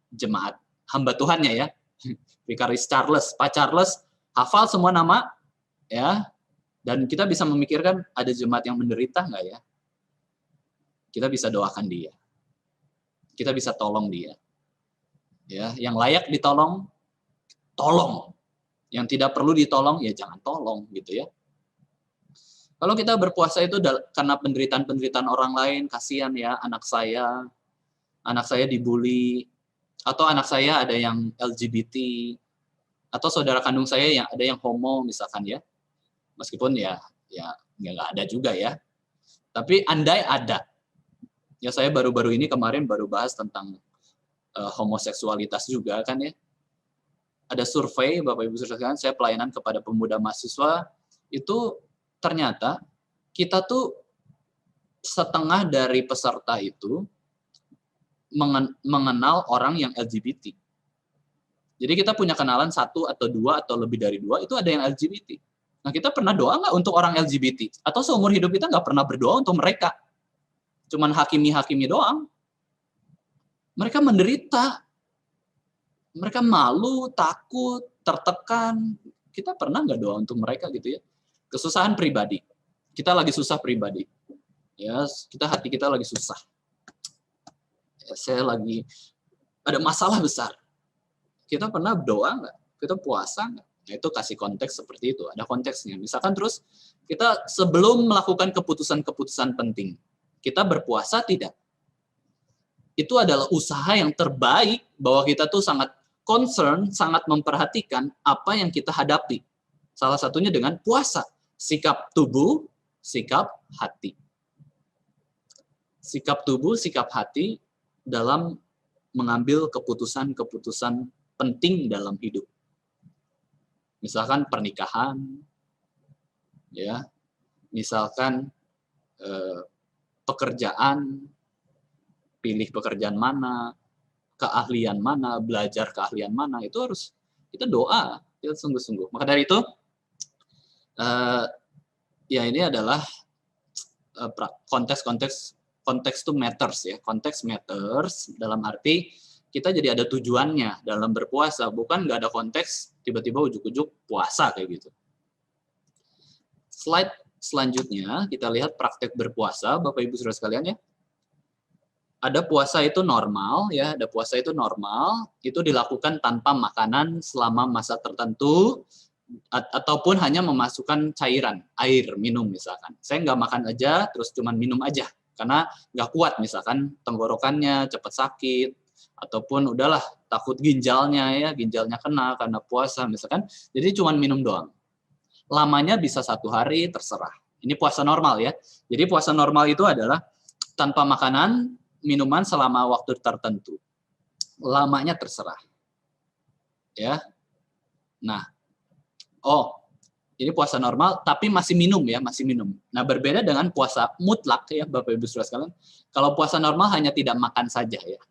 jemaat. Hamba Tuhannya ya. Vikaris Charles, Pak Charles, hafal semua nama ya. Dan kita bisa memikirkan ada jemaat yang menderita nggak ya? Kita bisa doakan dia. Kita bisa tolong dia. Ya, yang layak ditolong, tolong. Yang tidak perlu ditolong, ya jangan tolong, gitu ya. Kalau kita berpuasa itu karena penderitaan-penderitaan orang lain, kasihan ya, anak saya dibully, atau anak saya ada yang LGBT, atau saudara kandung saya yang ada yang homo, misalkan ya. Meskipun ya nggak ada juga ya. Tapi andai ada. Ya saya baru-baru ini kemarin baru bahas tentang homoseksualitas juga kan ya. Ada survei Bapak Ibu Saudara, saya pelayanan kepada pemuda mahasiswa, itu ternyata kita tuh setengah dari peserta itu mengenal orang yang LGBT. Jadi kita punya kenalan 1 atau 2 atau lebih dari 2, itu ada yang LGBT. Nah kita pernah doa nggak untuk orang LGBT? Atau seumur hidup kita nggak pernah berdoa untuk mereka? Cuman hakimi doang. Mereka menderita. Mereka malu, takut, tertekan. Kita pernah nggak doa untuk mereka gitu ya? Kesusahan pribadi. Kita lagi susah pribadi. Ya, hati kita lagi susah. Ya, saya lagi ada masalah besar. Kita pernah doa nggak? Kita puasa nggak? Nah, itu kasih konteks seperti itu. Ada konteksnya. Misalkan terus kita sebelum melakukan keputusan-keputusan penting, kita berpuasa tidak? Itu adalah usaha yang terbaik bahwa kita tuh sangat concern, sangat memperhatikan apa yang kita hadapi. Salah satunya dengan puasa. Sikap tubuh, sikap hati. Sikap tubuh, sikap hati dalam mengambil keputusan-keputusan penting dalam hidup. Misalkan pernikahan, ya, misalkan pekerjaan, pilih pekerjaan mana, keahlian mana, belajar keahlian mana, itu harus kita doa. Kita sungguh-sungguh. Maka dari itu, ya ini adalah konteks to matters ya. Konteks matters dalam arti kita jadi ada tujuannya dalam berpuasa, bukan nggak ada konteks tiba-tiba ujuk-ujuk puasa kayak gitu. Slide selanjutnya kita lihat praktek berpuasa, Bapak Ibu Saudara sekalian ya. Ada puasa itu normal ya, ada puasa itu normal, itu dilakukan tanpa makanan selama masa tertentu ataupun hanya memasukkan cairan, air, minum misalkan. Saya nggak makan aja, terus cuman minum aja, karena nggak kuat misalkan tenggorokannya cepat sakit, ataupun udahlah takut ginjalnya kena karena puasa misalkan, jadi cuman minum doang. Lamanya bisa 1 hari, terserah. Ini puasa normal ya. Jadi puasa normal itu adalah tanpa makanan, minuman selama waktu tertentu. Lamanya terserah. Ya. Nah, ini puasa normal tapi masih minum ya, masih minum. Nah, berbeda dengan puasa mutlak ya, Bapak Ibu Saudara sekalian. Kalau puasa normal hanya tidak makan saja ya.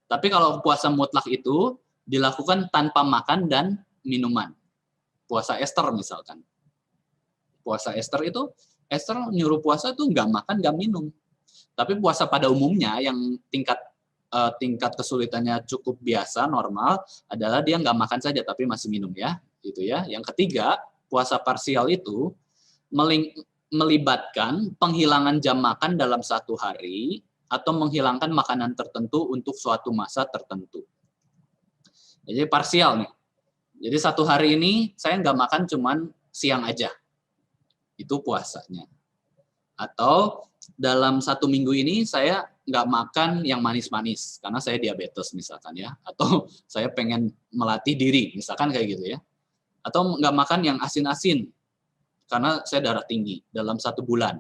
Tapi kalau puasa mutlak itu dilakukan tanpa makan dan minuman. Puasa Esther misalkan. Puasa Esther itu, Esther nyuruh puasa tuh nggak makan, nggak minum. Tapi puasa pada umumnya yang tingkat kesulitannya cukup biasa, normal, adalah dia nggak makan saja tapi masih minum ya. Gitu ya. Yang ketiga, puasa parsial itu melibatkan penghilangan jam makan dalam 1 hari atau menghilangkan makanan tertentu untuk suatu masa tertentu. Jadi parsial nih. Jadi 1 hari ini saya nggak makan cuman siang aja. Itu puasanya. Atau dalam 1 minggu ini saya nggak makan yang manis-manis karena saya diabetes misalkan ya. Atau saya pengen melatih diri misalkan kayak gitu ya. Atau nggak makan yang asin-asin karena saya darah tinggi dalam 1 bulan.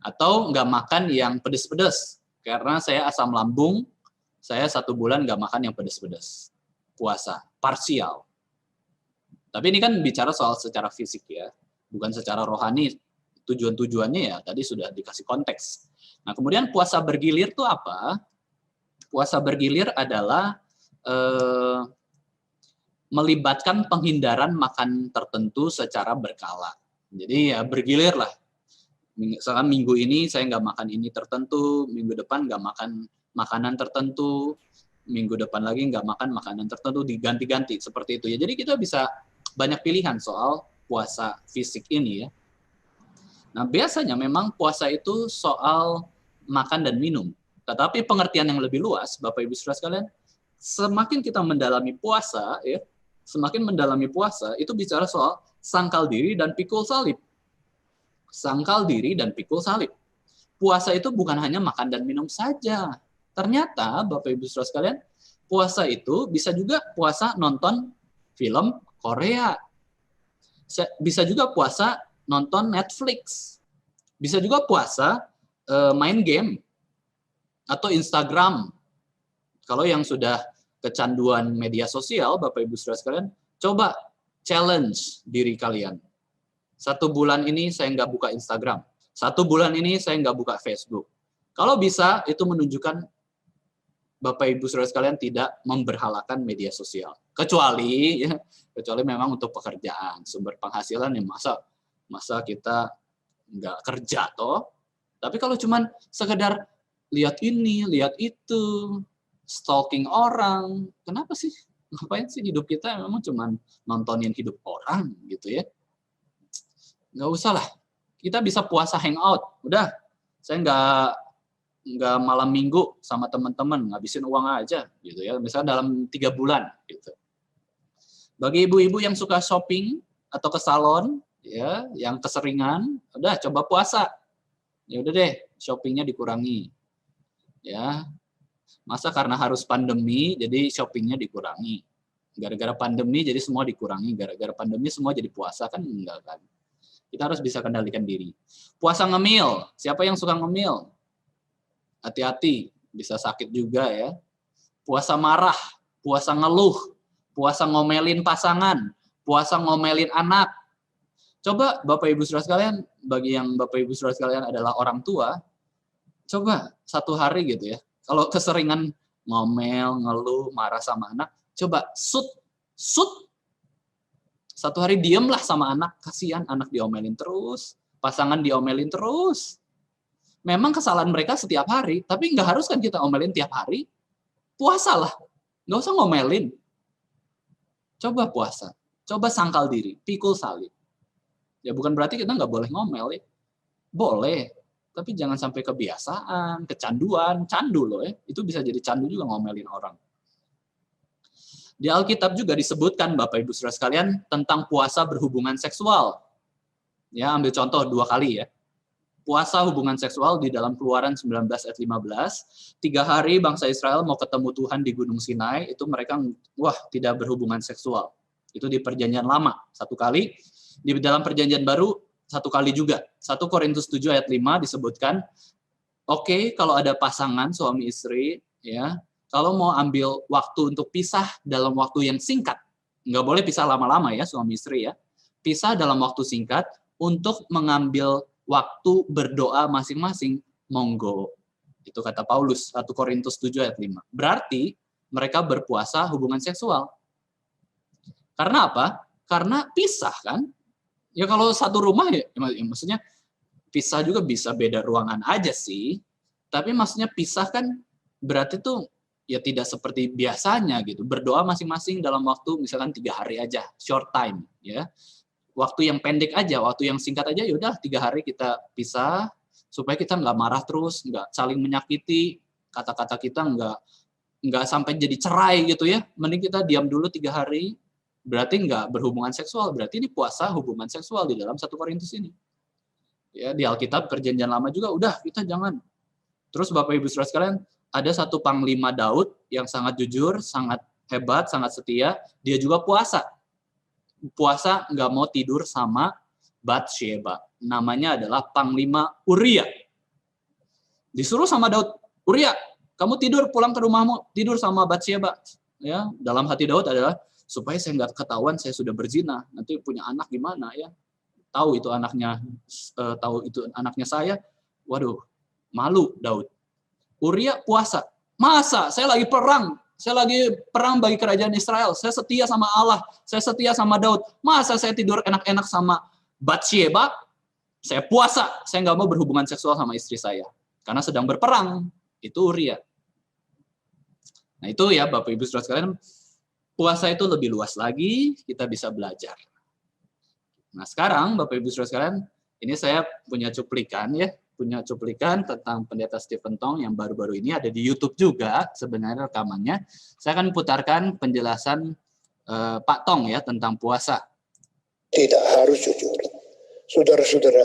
Atau nggak makan yang pedes-pedes karena saya asam lambung, saya 1 bulan nggak makan yang pedes-pedes. Puasa parsial. Tapi ini kan bicara soal secara fisik ya, bukan secara rohani. Tujuan-tujuannya ya tadi sudah dikasih konteks. Nah, kemudian puasa bergilir itu apa? Puasa bergilir adalah melibatkan penghindaran makan tertentu secara berkala. Jadi ya bergilir lah. Misalkan minggu ini saya nggak makan ini tertentu, minggu depan nggak makan makanan tertentu, minggu depan lagi nggak makan makanan tertentu, diganti-ganti seperti itu ya. Jadi kita bisa banyak pilihan soal puasa fisik ini ya. Nah, biasanya memang puasa itu soal makan dan minum. Tetapi pengertian yang lebih luas, Bapak Ibu Saudara sekalian, semakin kita mendalami puasa ya, semakin mendalami puasa itu bicara soal sangkal diri dan pikul salib. Sangkal diri dan pikul salib. Puasa itu bukan hanya makan dan minum saja. Ternyata Bapak Ibu Saudara sekalian, puasa itu bisa juga puasa nonton film Korea. Bisa juga puasa nonton Netflix. Bisa juga puasa main game atau Instagram. Kalau yang sudah kecanduan media sosial, Bapak Ibu Saudara sekalian, coba challenge diri kalian. 1 bulan ini saya nggak buka Instagram. 1 bulan ini saya nggak buka Facebook. Kalau bisa, itu menunjukkan Bapak Ibu Saudara sekalian tidak memberhalakan media sosial. Kecuali memang untuk pekerjaan, sumber penghasilan yang masa kita nggak kerja toh. Tapi kalau cuman sekedar lihat ini, lihat itu, stalking orang, kenapa sih? Ngapain sih hidup kita memang cuman nontonin hidup orang gitu ya? Nggak usah lah. Kita bisa puasa hangout. Udah, saya nggak malam minggu sama teman-teman, ngabisin uang aja gitu ya. Misalnya dalam 3 bulan gitu. Bagi ibu-ibu yang suka shopping atau ke salon ya, yang keseringan, udah coba puasa. Ya udah deh, shoppingnya dikurangi. Ya. Masa karena harus pandemi jadi shoppingnya dikurangi. Gara-gara pandemi jadi semua dikurangi, gara-gara pandemi semua jadi puasa kan enggak kan. Kita harus bisa kendalikan diri. Puasa ngemil, siapa yang suka ngemil? Hati-hati, bisa sakit juga ya. Puasa marah, puasa ngeluh, puasa ngomelin pasangan, puasa ngomelin anak. Coba Bapak Ibu Saudara sekalian, bagi yang Bapak Ibu Saudara sekalian adalah orang tua, coba 1 hari gitu ya. Kalau keseringan ngomel, ngeluh, marah sama anak, coba shoot Satu hari diemlah sama anak, kasihan anak diomelin terus, pasangan diomelin terus. Memang kesalahan mereka setiap hari, tapi nggak harus kan kita omelin tiap hari. Puasalah, nggak usah ngomelin. Coba puasa, coba sangkal diri, pikul salib. Ya bukan berarti kita nggak boleh ngomel ya. Boleh, tapi jangan sampai kebiasaan, kecanduan, candu loh ya. Itu bisa jadi candu juga ngomelin orang. Di Alkitab juga disebutkan Bapak Ibu Saudara sekalian tentang puasa berhubungan seksual. Ya, ambil contoh 2 kali ya. Puasa hubungan seksual di dalam Keluaran 19 ayat 15. 3 hari bangsa Israel mau ketemu Tuhan di Gunung Sinai, itu mereka tidak berhubungan seksual. Itu di Perjanjian Lama 1 kali. Di dalam Perjanjian Baru 1 kali juga. 1 Korintus 7 ayat 5 disebutkan, oke, kalau ada pasangan suami istri, ya, kalau mau ambil waktu untuk pisah dalam waktu yang singkat, nggak boleh pisah lama-lama ya suami istri ya, pisah dalam waktu singkat untuk mengambil waktu berdoa masing-masing, monggo. Itu kata Paulus, 1 Korintus 7 ayat 5. Berarti mereka berpuasa hubungan seksual. Karena apa? Karena pisah kan? Ya kalau satu rumah ya maksudnya pisah juga bisa beda ruangan aja sih. Tapi maksudnya pisah kan berarti tuh ya tidak seperti biasanya gitu. Berdoa masing-masing dalam waktu misalkan 3 hari aja, short time ya. Waktu yang pendek aja, waktu yang singkat aja, yaudah 3 hari kita pisah supaya kita nggak marah terus, nggak saling menyakiti, kata-kata kita nggak sampai jadi cerai gitu ya. Mending kita diam dulu 3 hari, berarti nggak berhubungan seksual, berarti ini puasa hubungan seksual di dalam 1 Korintus ini. Ya, di Alkitab Perjanjian Lama juga udah kita jangan. Terus Bapak Ibu Saudara sekalian, ada satu panglima Daud yang sangat jujur, sangat hebat, sangat setia, dia juga puasa. Puasa nggak mau tidur sama Batsheba. Namanya adalah Panglima Uria. Disuruh sama Daud, Uria, kamu tidur pulang ke rumahmu, tidur sama Batsheba. Ya, dalam hati Daud adalah supaya saya nggak ketahuan saya sudah berzina, nanti punya anak gimana ya? Tahu itu anaknya saya, waduh, malu Daud. Uria puasa. Masa saya lagi perang bagi kerajaan Israel. Saya setia sama Allah, saya setia sama Daud. Masa saya tidur enak-enak sama Batsheba? Saya puasa, saya nggak mau berhubungan seksual sama istri saya. Karena sedang berperang. Itu Uria. Nah itu ya Bapak Ibu Saudara sekalian, puasa itu lebih luas lagi, kita bisa belajar. Nah sekarang Bapak Ibu Saudara sekalian, ini saya punya cuplikan tentang Pendeta Stephen Tong yang baru-baru ini ada di YouTube juga sebenarnya rekamannya. Saya akan putarkan penjelasan Pak Tong ya tentang puasa. Tidak harus jujur. Saudara-saudara,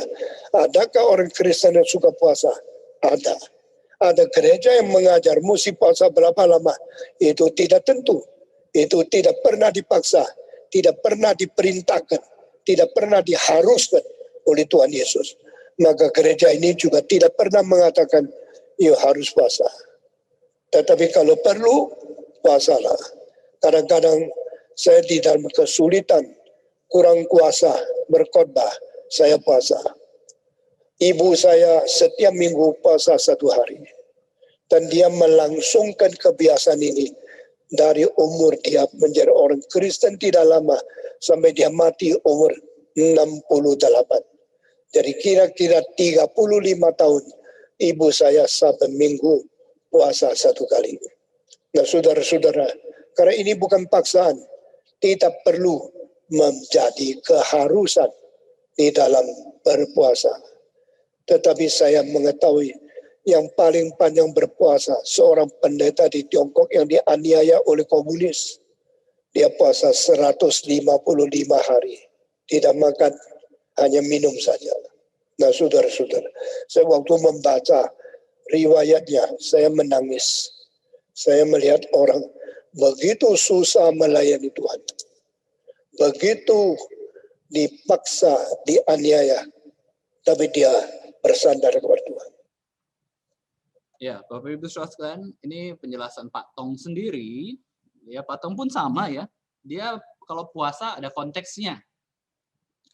adakah orang Kristen yang suka puasa? Ada. Ada gereja yang mengajar mesti puasa berapa lama? Itu tidak tentu. Itu tidak pernah dipaksa, tidak pernah diperintahkan, tidak pernah diharuskan oleh Tuhan Yesus. Maka gereja ini juga tidak pernah mengatakan, ya harus puasa. Tetapi kalau perlu, puasalah. Kadang-kadang saya di dalam kesulitan, kurang kuasa berkhotbah, saya puasa. Ibu saya setiap minggu puasa 1 hari. Dan dia melangsungkan kebiasaan ini dari umur dia menjadi orang Kristen tidak lama, sampai dia mati umur 68. Jadi kira-kira 35 tahun ibu saya satu minggu puasa 1 kali. Nah saudara-saudara, karena ini bukan paksaan, tidak perlu menjadi keharusan di dalam berpuasa. Tetapi saya mengetahui yang paling panjang berpuasa seorang pendeta di Tiongkok yang dianiaya oleh komunis. Dia puasa 155 hari, tidak makan, hanya minum saja. Nah saudara-saudara, saya waktu membaca riwayatnya, saya menangis. Saya melihat orang begitu susah melayani Tuhan. Begitu dipaksa, dianiaya, tapi dia bersandar kepada Tuhan. Ya, Bapak Ibu Saudara sekalian, ini penjelasan Pak Tong sendiri. Ya, Pak Tong pun sama ya. Dia kalau puasa ada konteksnya.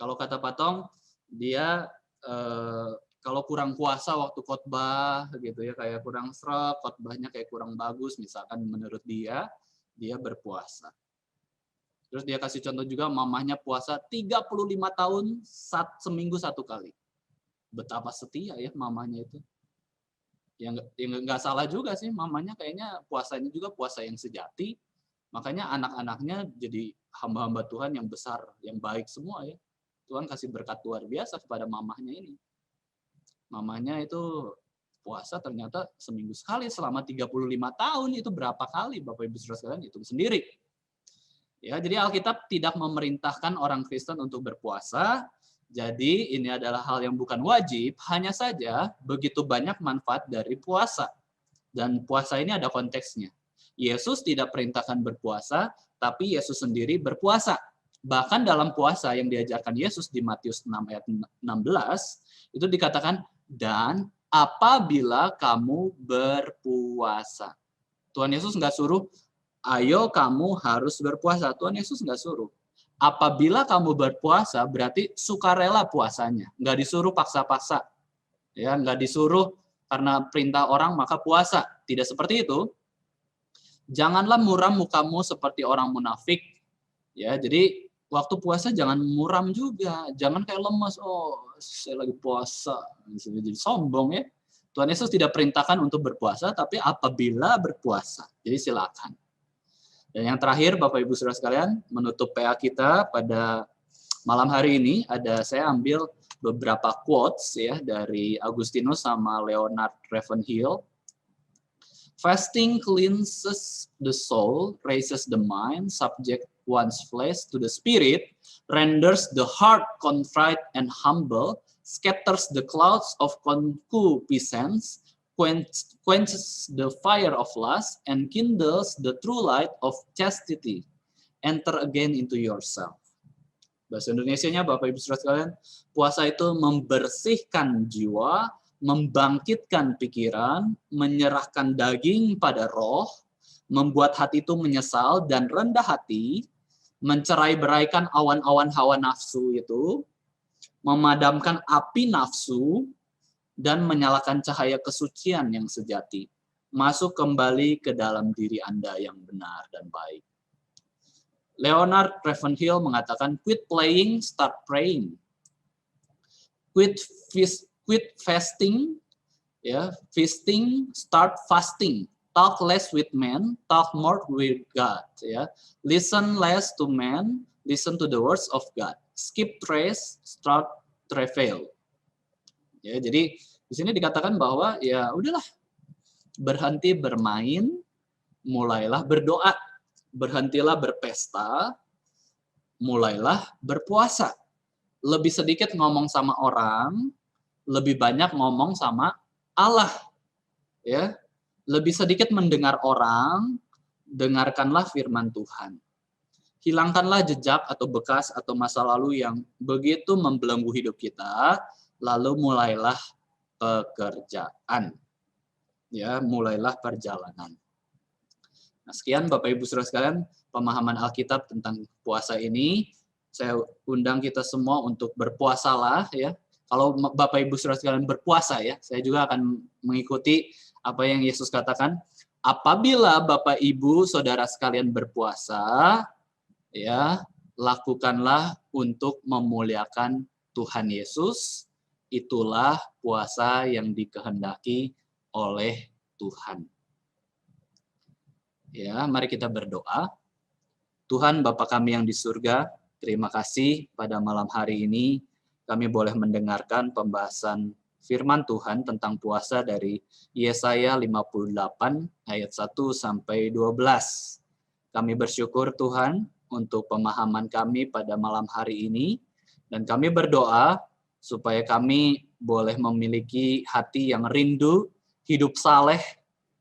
Kalau kata Pak Tong, dia kalau kurang puasa waktu khotbah gitu ya, kayak kurang sreg, khotbahnya kayak kurang bagus misalkan menurut dia berpuasa. Terus dia kasih contoh juga mamahnya puasa 35 tahun seminggu 1 kali. Betapa setia ya mamahnya itu. Ya nggak salah juga sih, mamanya kayaknya puasanya juga puasa yang sejati. Makanya anak-anaknya jadi hamba-hamba Tuhan yang besar, yang baik semua ya. Tuhan kasih berkat luar biasa kepada mamahnya ini. Mamanya itu puasa ternyata seminggu sekali selama 35 tahun, itu berapa kali Bapak Ibu Saudara sekalian, hitung sendiri. Ya, jadi Alkitab tidak memerintahkan orang Kristen untuk berpuasa. Jadi ini adalah hal yang bukan wajib, hanya saja begitu banyak manfaat dari puasa. Dan puasa ini ada konteksnya. Yesus tidak perintahkan berpuasa, tapi Yesus sendiri berpuasa. Bahkan dalam puasa yang diajarkan Yesus di Matius 6 ayat 16, itu dikatakan, dan apabila kamu berpuasa. Tuhan Yesus nggak suruh, ayo kamu harus berpuasa. Tuhan Yesus nggak suruh. Apabila kamu berpuasa, berarti sukarela puasanya. Nggak disuruh paksa-paksa. Ya, nggak disuruh karena perintah orang maka puasa. Tidak seperti itu. Janganlah muram mukamu seperti orang munafik. Ya, jadi waktu puasa jangan muram juga. Jangan kayak lemas. Oh, saya lagi puasa. Jadi sombong ya. Tuhan Yesus tidak perintahkan untuk berpuasa, tapi apabila berpuasa. Jadi silakan. Dan yang terakhir, Bapak Ibu Saudara sekalian, menutup PA kita pada malam hari ini, saya ambil beberapa quotes ya dari Agustinus sama Leonard Ravenhill. Fasting cleanses the soul, raises the mind, subject one's flesh to the spirit, renders the heart contrite and humble, scatters the clouds of concupiscence, quenches the fire of lust, and kindles the true light of chastity. Enter again into yourself. Bahasa Indonesianya, Bapak Ibu Saudara sekalian, puasa itu membersihkan jiwa, membangkitkan pikiran, menyerahkan daging pada roh, membuat hati itu menyesal dan rendah hati, mencerai-beraikan awan-awan hawa nafsu itu, memadamkan api nafsu, dan menyalakan cahaya kesucian yang sejati. Masuk kembali ke dalam diri Anda yang benar dan baik. Leonard Ravenhill mengatakan, quit playing, start praying. Quit fasting, ya, feasting, start fasting. Talk less with men, talk more with God. Ya. Listen less to men, listen to the words of God. Skip trace, start travail. Ya, jadi di sini dikatakan bahwa ya udahlah, berhenti bermain, mulailah berdoa, berhentilah berpesta, mulailah berpuasa. Lebih sedikit ngomong sama orang, lebih banyak ngomong sama Allah. Ya, lebih sedikit mendengar orang, dengarkanlah firman Tuhan. Hilangkanlah jejak atau bekas atau masa lalu yang begitu membelenggu hidup kita, lalu mulailah pekerjaan. Ya, mulailah perjalanan. Nah, sekian Bapak Ibu Saudara sekalian, pemahaman Alkitab tentang puasa ini. Saya undang kita semua untuk berpuasalah ya. Kalau Bapak Ibu Saudara sekalian berpuasa ya, saya juga akan mengikuti apa yang Yesus katakan. Apabila Bapak Ibu Saudara sekalian berpuasa, ya, lakukanlah untuk memuliakan Tuhan Yesus. Itulah puasa yang dikehendaki oleh Tuhan. Ya, mari kita berdoa. Tuhan Bapa kami yang di surga, terima kasih pada malam hari ini kami boleh mendengarkan pembahasan firman Tuhan tentang puasa dari Yesaya 58 ayat 1 sampai 12. Kami bersyukur Tuhan untuk pemahaman kami pada malam hari ini, dan kami berdoa supaya kami boleh memiliki hati yang rindu, hidup saleh,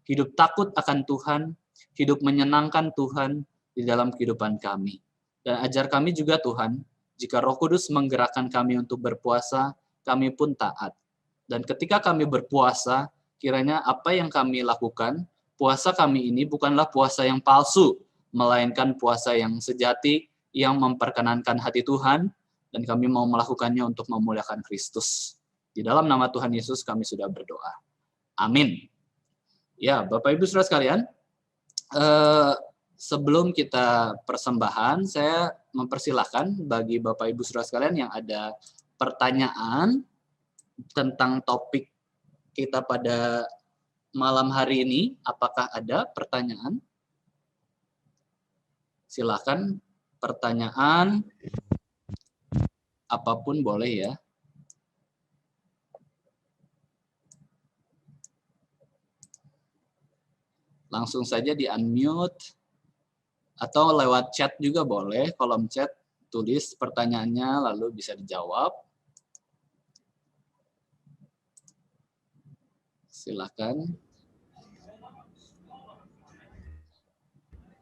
hidup takut akan Tuhan, hidup menyenangkan Tuhan di dalam kehidupan kami. Dan ajar kami juga Tuhan, jika Roh Kudus menggerakkan kami untuk berpuasa, kami pun taat. Dan ketika kami berpuasa, kiranya apa yang kami lakukan, puasa kami ini bukanlah puasa yang palsu, melainkan puasa yang sejati, yang memperkenankan hati Tuhan, dan kami mau melakukannya untuk memuliakan Kristus. Di dalam nama Tuhan Yesus kami sudah berdoa. Amin. Ya, Bapak Ibu Saudara sekalian, sebelum kita persembahan, saya mempersilahkan bagi Bapak Ibu Saudara sekalian yang ada pertanyaan tentang topik kita pada malam hari ini. Apakah ada pertanyaan? Silakan, pertanyaan apapun boleh ya. Langsung saja di-unmute atau lewat chat juga boleh, kolom chat tulis pertanyaannya lalu bisa dijawab. Silakan.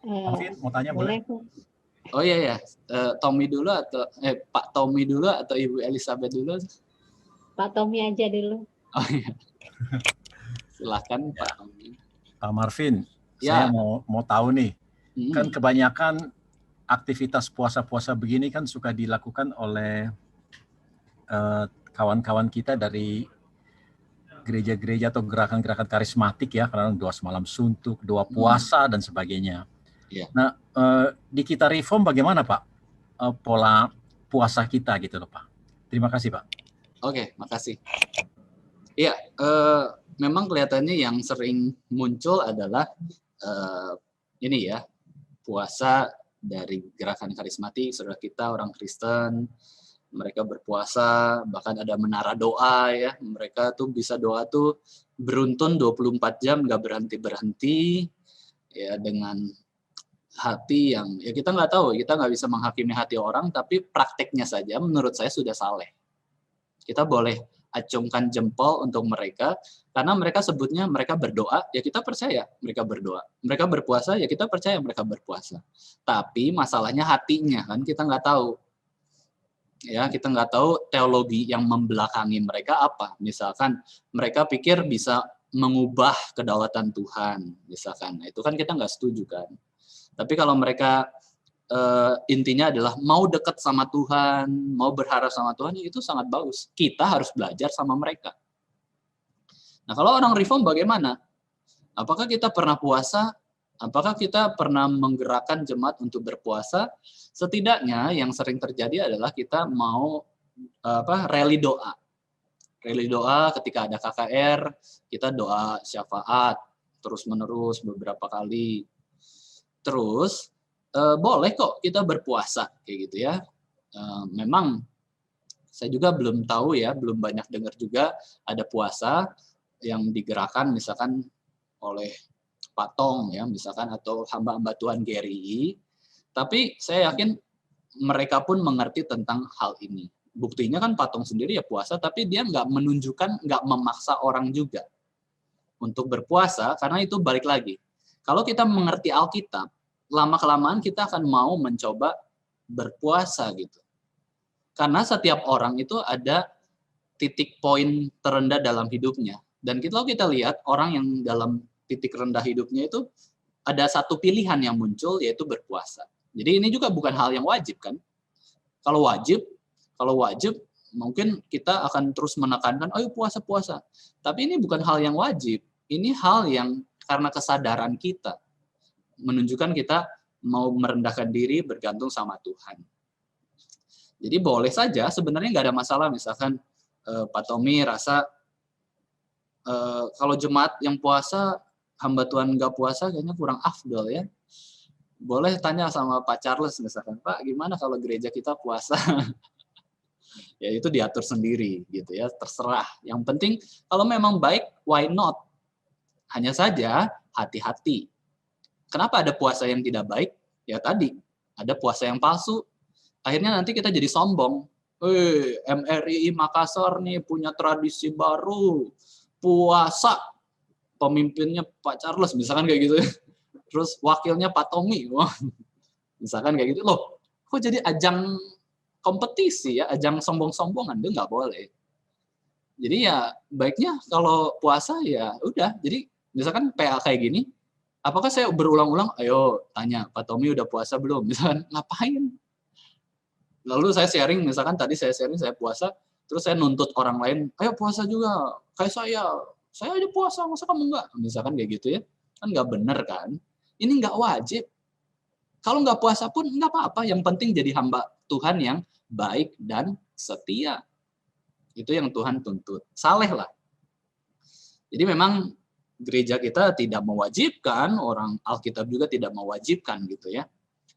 Alvin, mau tanya boleh? Oh iya ya, Tommy dulu atau Pak Tommy dulu atau Ibu Elizabeth dulu? Pak Tommy aja dulu. Oh iya. Silakan Pak Tommy. Pak Marvin, Ya. saya mau tahu nih, kan kebanyakan aktivitas puasa-puasa begini kan suka dilakukan oleh kawan-kawan kita dari gereja-gereja atau gerakan-gerakan karismatik ya, karena doa semalam suntuk, doa puasa dan sebagainya. Ya. Nah, di kita Reform bagaimana Pak pola puasa kita gitu loh Pak? Terima kasih Pak. Oke, makasih. Iya, memang kelihatannya yang sering muncul adalah ini ya, puasa dari gerakan karismatik, saudara kita orang Kristen, mereka berpuasa, bahkan ada menara doa ya, mereka tuh bisa doa tuh beruntun 24 jam nggak berhenti-berhenti, ya dengan hati yang ya kita nggak tahu, kita nggak bisa menghakimi hati orang, tapi prakteknya saja menurut saya sudah saleh. Kita boleh acungkan jempol untuk mereka, karena mereka sebutnya mereka berdoa, ya kita percaya mereka berdoa. Mereka berpuasa, ya kita percaya mereka berpuasa. Tapi masalahnya hatinya kan kita nggak tahu. Ya, kita nggak tahu teologi yang membelakangi mereka apa. Misalkan mereka pikir bisa mengubah kedaulatan Tuhan, misalkan. Nah, itu kan kita nggak setuju kan. Tapi kalau mereka intinya adalah mau dekat sama Tuhan, mau berharap sama Tuhan, itu sangat bagus. Kita harus belajar sama mereka. Nah, kalau orang Reform bagaimana? Apakah kita pernah puasa? Apakah kita pernah menggerakkan jemaat untuk berpuasa? Setidaknya yang sering terjadi adalah kita mau rally doa. Rally doa ketika ada KKR, kita doa syafaat terus-menerus beberapa kali. Terus boleh kok kita berpuasa kayak gitu ya. Memang saya juga belum tahu ya, belum banyak dengar juga ada puasa yang digerakkan misalkan oleh Pak Tong ya misalkan atau hamba-hamba Tuhan GRI. Tapi saya yakin mereka pun mengerti tentang hal ini. Buktinya kan Pak Tong sendiri ya puasa, tapi dia nggak menunjukkan, nggak memaksa orang juga untuk berpuasa, karena itu balik lagi. Kalau kita mengerti Alkitab, lama-kelamaan kita akan mau mencoba berpuasa gitu. Karena setiap orang itu ada titik poin terendah dalam hidupnya. Dan kalau kita lihat orang yang dalam titik rendah hidupnya itu ada satu pilihan yang muncul yaitu berpuasa. Jadi ini juga bukan hal yang wajib kan. Kalau wajib mungkin kita akan terus menekankan ayo puasa-puasa. Tapi ini bukan hal yang wajib. Ini hal yang karena kesadaran kita menunjukkan kita mau merendahkan diri bergantung sama Tuhan. Jadi boleh saja sebenarnya nggak ada masalah misalkan Pak Tommy rasa kalau jemaat yang puasa hamba Tuhan nggak puasa kayaknya kurang afdol ya. Boleh tanya sama Pak Charles misalkan, Pak gimana kalau gereja kita puasa? Ya itu diatur sendiri gitu ya, terserah. Yang penting kalau memang baik, why not? Hanya saja hati-hati. Kenapa ada puasa yang tidak baik? Ya tadi, ada puasa yang palsu. Akhirnya nanti kita jadi sombong. MRI Makassar nih punya tradisi baru. Puasa. Pemimpinnya Pak Charles, misalkan kayak gitu. Terus wakilnya Pak Tommy. Misalkan kayak gitu. Loh, kok jadi ajang kompetisi ya, ajang sombong-sombongan? Itu nggak boleh. Jadi ya baiknya kalau puasa ya udah. Jadi misalkan PA kayak gini, apakah saya berulang-ulang, ayo tanya, Pak Tommy udah puasa belum? Misalkan, ngapain? Lalu saya sharing, misalkan tadi saya sharing, saya puasa, terus saya nuntut orang lain, ayo puasa juga, kayak saya aja puasa, masa kamu enggak? Misalkan kayak gitu ya, kan nggak bener kan? Ini nggak wajib. Kalau nggak puasa pun nggak apa-apa. Yang penting jadi hamba Tuhan yang baik dan setia. Itu yang Tuhan tuntut. Saleh lah. Jadi memang gereja kita tidak mewajibkan, orang Alkitab juga tidak mewajibkan gitu ya.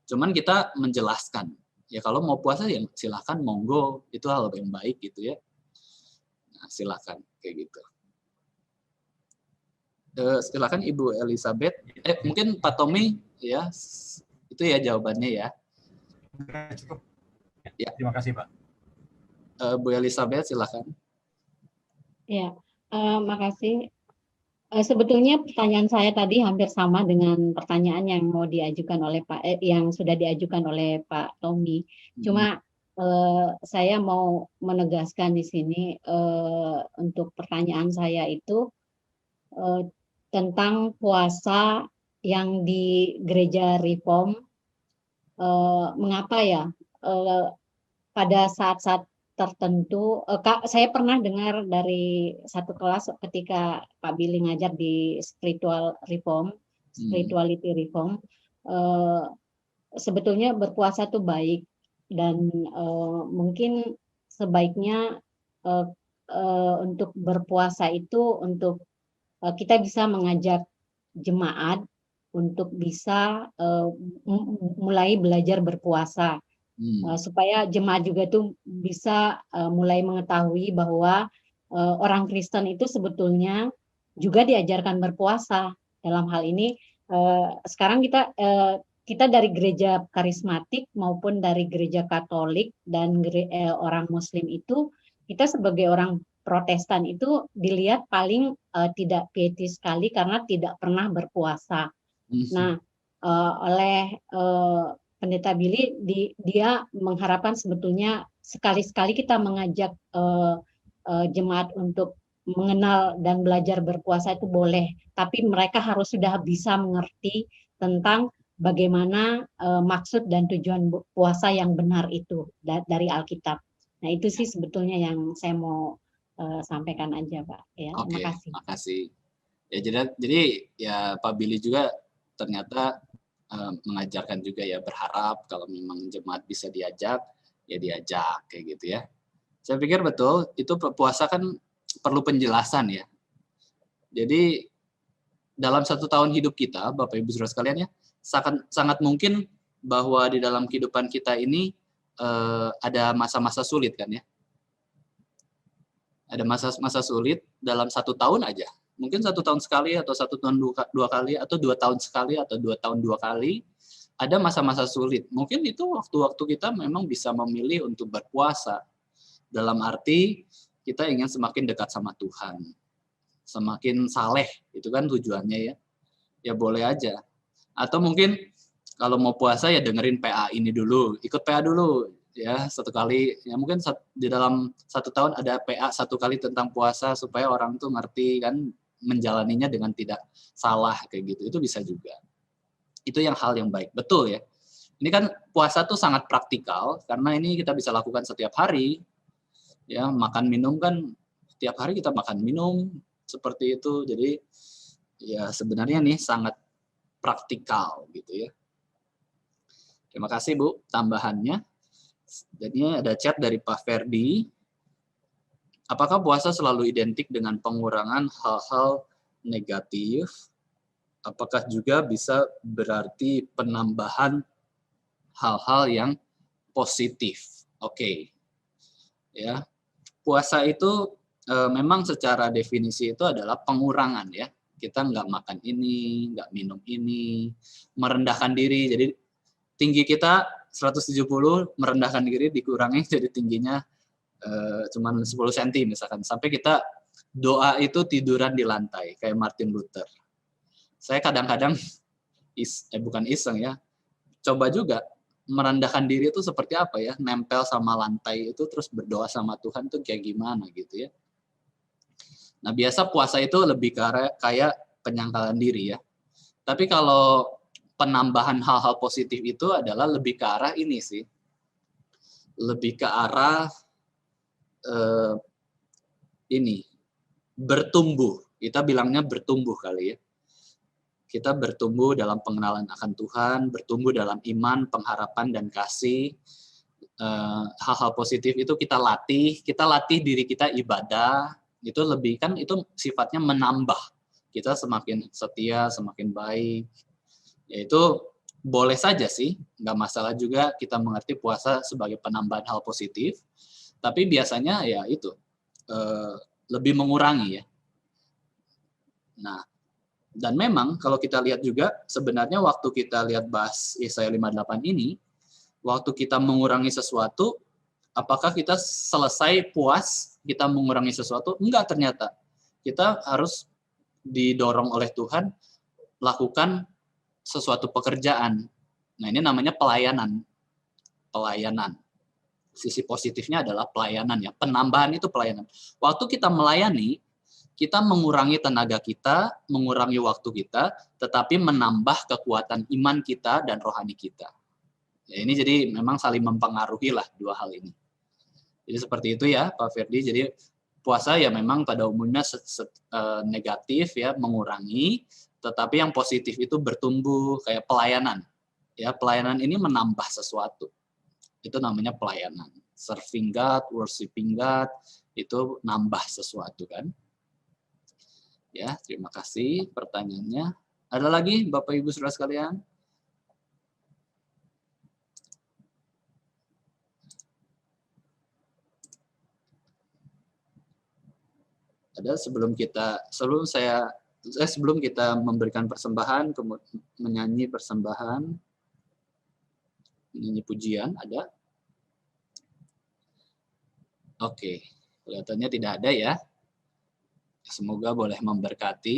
Cuman kita menjelaskan. Ya kalau mau puasa ya silakan, monggo. Itu hal yang baik gitu ya. Nah, silakan kayak gitu. Silakan Ibu Elizabeth. Mungkin Pak Tommy ya. Itu ya jawabannya ya. Cukup. Ya. Terima kasih, Pak. Bu Elizabeth silakan. Ya, makasih. Sebetulnya pertanyaan saya tadi hampir sama dengan pertanyaan yang mau diajukan oleh yang sudah diajukan oleh Pak Tommy. Cuma saya mau menegaskan di sini untuk pertanyaan saya itu tentang puasa yang di gereja Reform. Mengapa ya pada saat-saat tertentu, saya pernah dengar dari satu kelas ketika Pak Billy ngajar di spirituality reform, sebetulnya berpuasa itu baik dan mungkin sebaiknya untuk berpuasa itu untuk kita bisa mengajak jemaat untuk bisa mulai belajar berpuasa. Supaya jemaat juga tuh bisa mulai mengetahui bahwa orang Kristen itu sebetulnya juga diajarkan berpuasa. Dalam hal ini sekarang kita dari gereja karismatik maupun dari gereja Katolik dan orang Muslim itu, kita sebagai orang Protestan itu dilihat paling tidak pietis sekali karena tidak pernah berpuasa. Nah, oleh Pendeta Billy, dia mengharapkan sebetulnya sekali-sekali kita mengajak jemaat untuk mengenal dan belajar berpuasa itu boleh, tapi mereka harus sudah bisa mengerti tentang bagaimana maksud dan tujuan puasa yang benar itu dari Alkitab. Nah, itu sih sebetulnya yang saya mau sampaikan aja, Pak. Ya, Oke, terima kasih. makasih. Ya jadi ya Pak Billy juga ternyata mengajarkan juga ya, berharap kalau memang jemaat bisa diajak, ya diajak kayak gitu ya. Saya pikir betul, itu puasa kan perlu penjelasan ya. Jadi dalam 1 tahun hidup kita, Bapak Ibu Saudara sekalian ya, sangat mungkin bahwa di dalam kehidupan kita ini ada masa-masa sulit kan ya. Ada masa-masa sulit dalam 1 tahun aja. Mungkin 1 tahun sekali atau 1 tahun 2 kali atau 2 tahun sekali atau 2 tahun 2 kali ada masa-masa sulit. Mungkin itu waktu-waktu kita memang bisa memilih untuk berpuasa. Dalam arti kita ingin semakin dekat sama Tuhan. Semakin saleh, itu kan tujuannya ya. Ya boleh aja. Atau mungkin kalau mau puasa ya dengerin PA ini dulu, ikut PA dulu ya 1 kali. Ya mungkin di dalam 1 tahun ada PA 1 kali tentang puasa supaya orang tuh ngerti kan, menjalaninya dengan tidak salah kayak gitu. Itu bisa juga. Itu yang hal yang baik. Betul ya. Ini kan puasa tuh sangat praktikal karena ini kita bisa lakukan setiap hari. Ya, makan minum kan setiap hari kita makan minum seperti itu. Jadi ya sebenarnya nih sangat praktikal gitu ya. Terima kasih Bu tambahannya. Jadi ada chat dari Pak Ferdi. Apakah puasa selalu identik dengan pengurangan hal-hal negatif? Apakah juga bisa berarti penambahan hal-hal yang positif? Oke. Ya. Puasa itu memang secara definisi itu adalah pengurangan ya. Kita nggak makan ini, nggak minum ini, merendahkan diri. Jadi tinggi kita 170, merendahkan diri dikurangi jadi tingginya cuman 10 cm misalkan. Sampai kita doa itu tiduran di lantai kayak Martin Luther. Saya kadang-kadang bukan iseng ya, coba juga merendahkan diri itu seperti apa ya, nempel sama lantai itu terus berdoa sama Tuhan tuh kayak gimana gitu ya. Nah biasa puasa itu lebih kayak penyangkalan diri ya. Tapi kalau penambahan hal-hal positif itu adalah lebih ke arah ini sih, lebih ke arah ini bertumbuh. Kita bilangnya bertumbuh kali ya. kita bertumbuh dalam pengenalan akan Tuhan, bertumbuh dalam iman, pengharapan, dan kasih. Hal-hal positif itu kita latih diri kita ibadah, itu lebih kan itu sifatnya menambah. Kita semakin setia, semakin baik. Yaitu boleh saja sih, nggak masalah juga kita mengerti puasa sebagai penambahan hal positif, tapi biasanya ya itu lebih mengurangi ya. Nah, dan memang kalau kita lihat juga sebenarnya waktu kita lihat bahas Yesaya 58 ini, waktu kita mengurangi sesuatu, apakah kita selesai puas kita mengurangi sesuatu? Enggak, ternyata. Kita harus didorong oleh Tuhan lakukan sesuatu pekerjaan. Nah, ini namanya pelayanan. Pelayanan. Sisi positifnya adalah pelayanan ya. Penambahan itu pelayanan. Waktu kita melayani, kita mengurangi tenaga kita, mengurangi waktu kita, tetapi menambah kekuatan iman kita dan rohani kita. Ya, ini jadi memang saling mempengaruhi lah dua hal ini. Jadi seperti itu ya Pak Ferdi. Jadi puasa ya memang pada umumnya negatif ya, mengurangi, tetapi yang positif itu bertumbuh kayak pelayanan. Ya, pelayanan ini menambah sesuatu. Itu namanya pelayanan. Serving God, worshiping God, itu nambah sesuatu kan. Ya, terima kasih pertanyaannya. Ada lagi Bapak Ibu Saudara sekalian? Ada sebelum kita memberikan persembahan, menyanyi persembahan, menyanyi pujian, ada? Oke, kelihatannya tidak ada ya. Semoga boleh memberkati.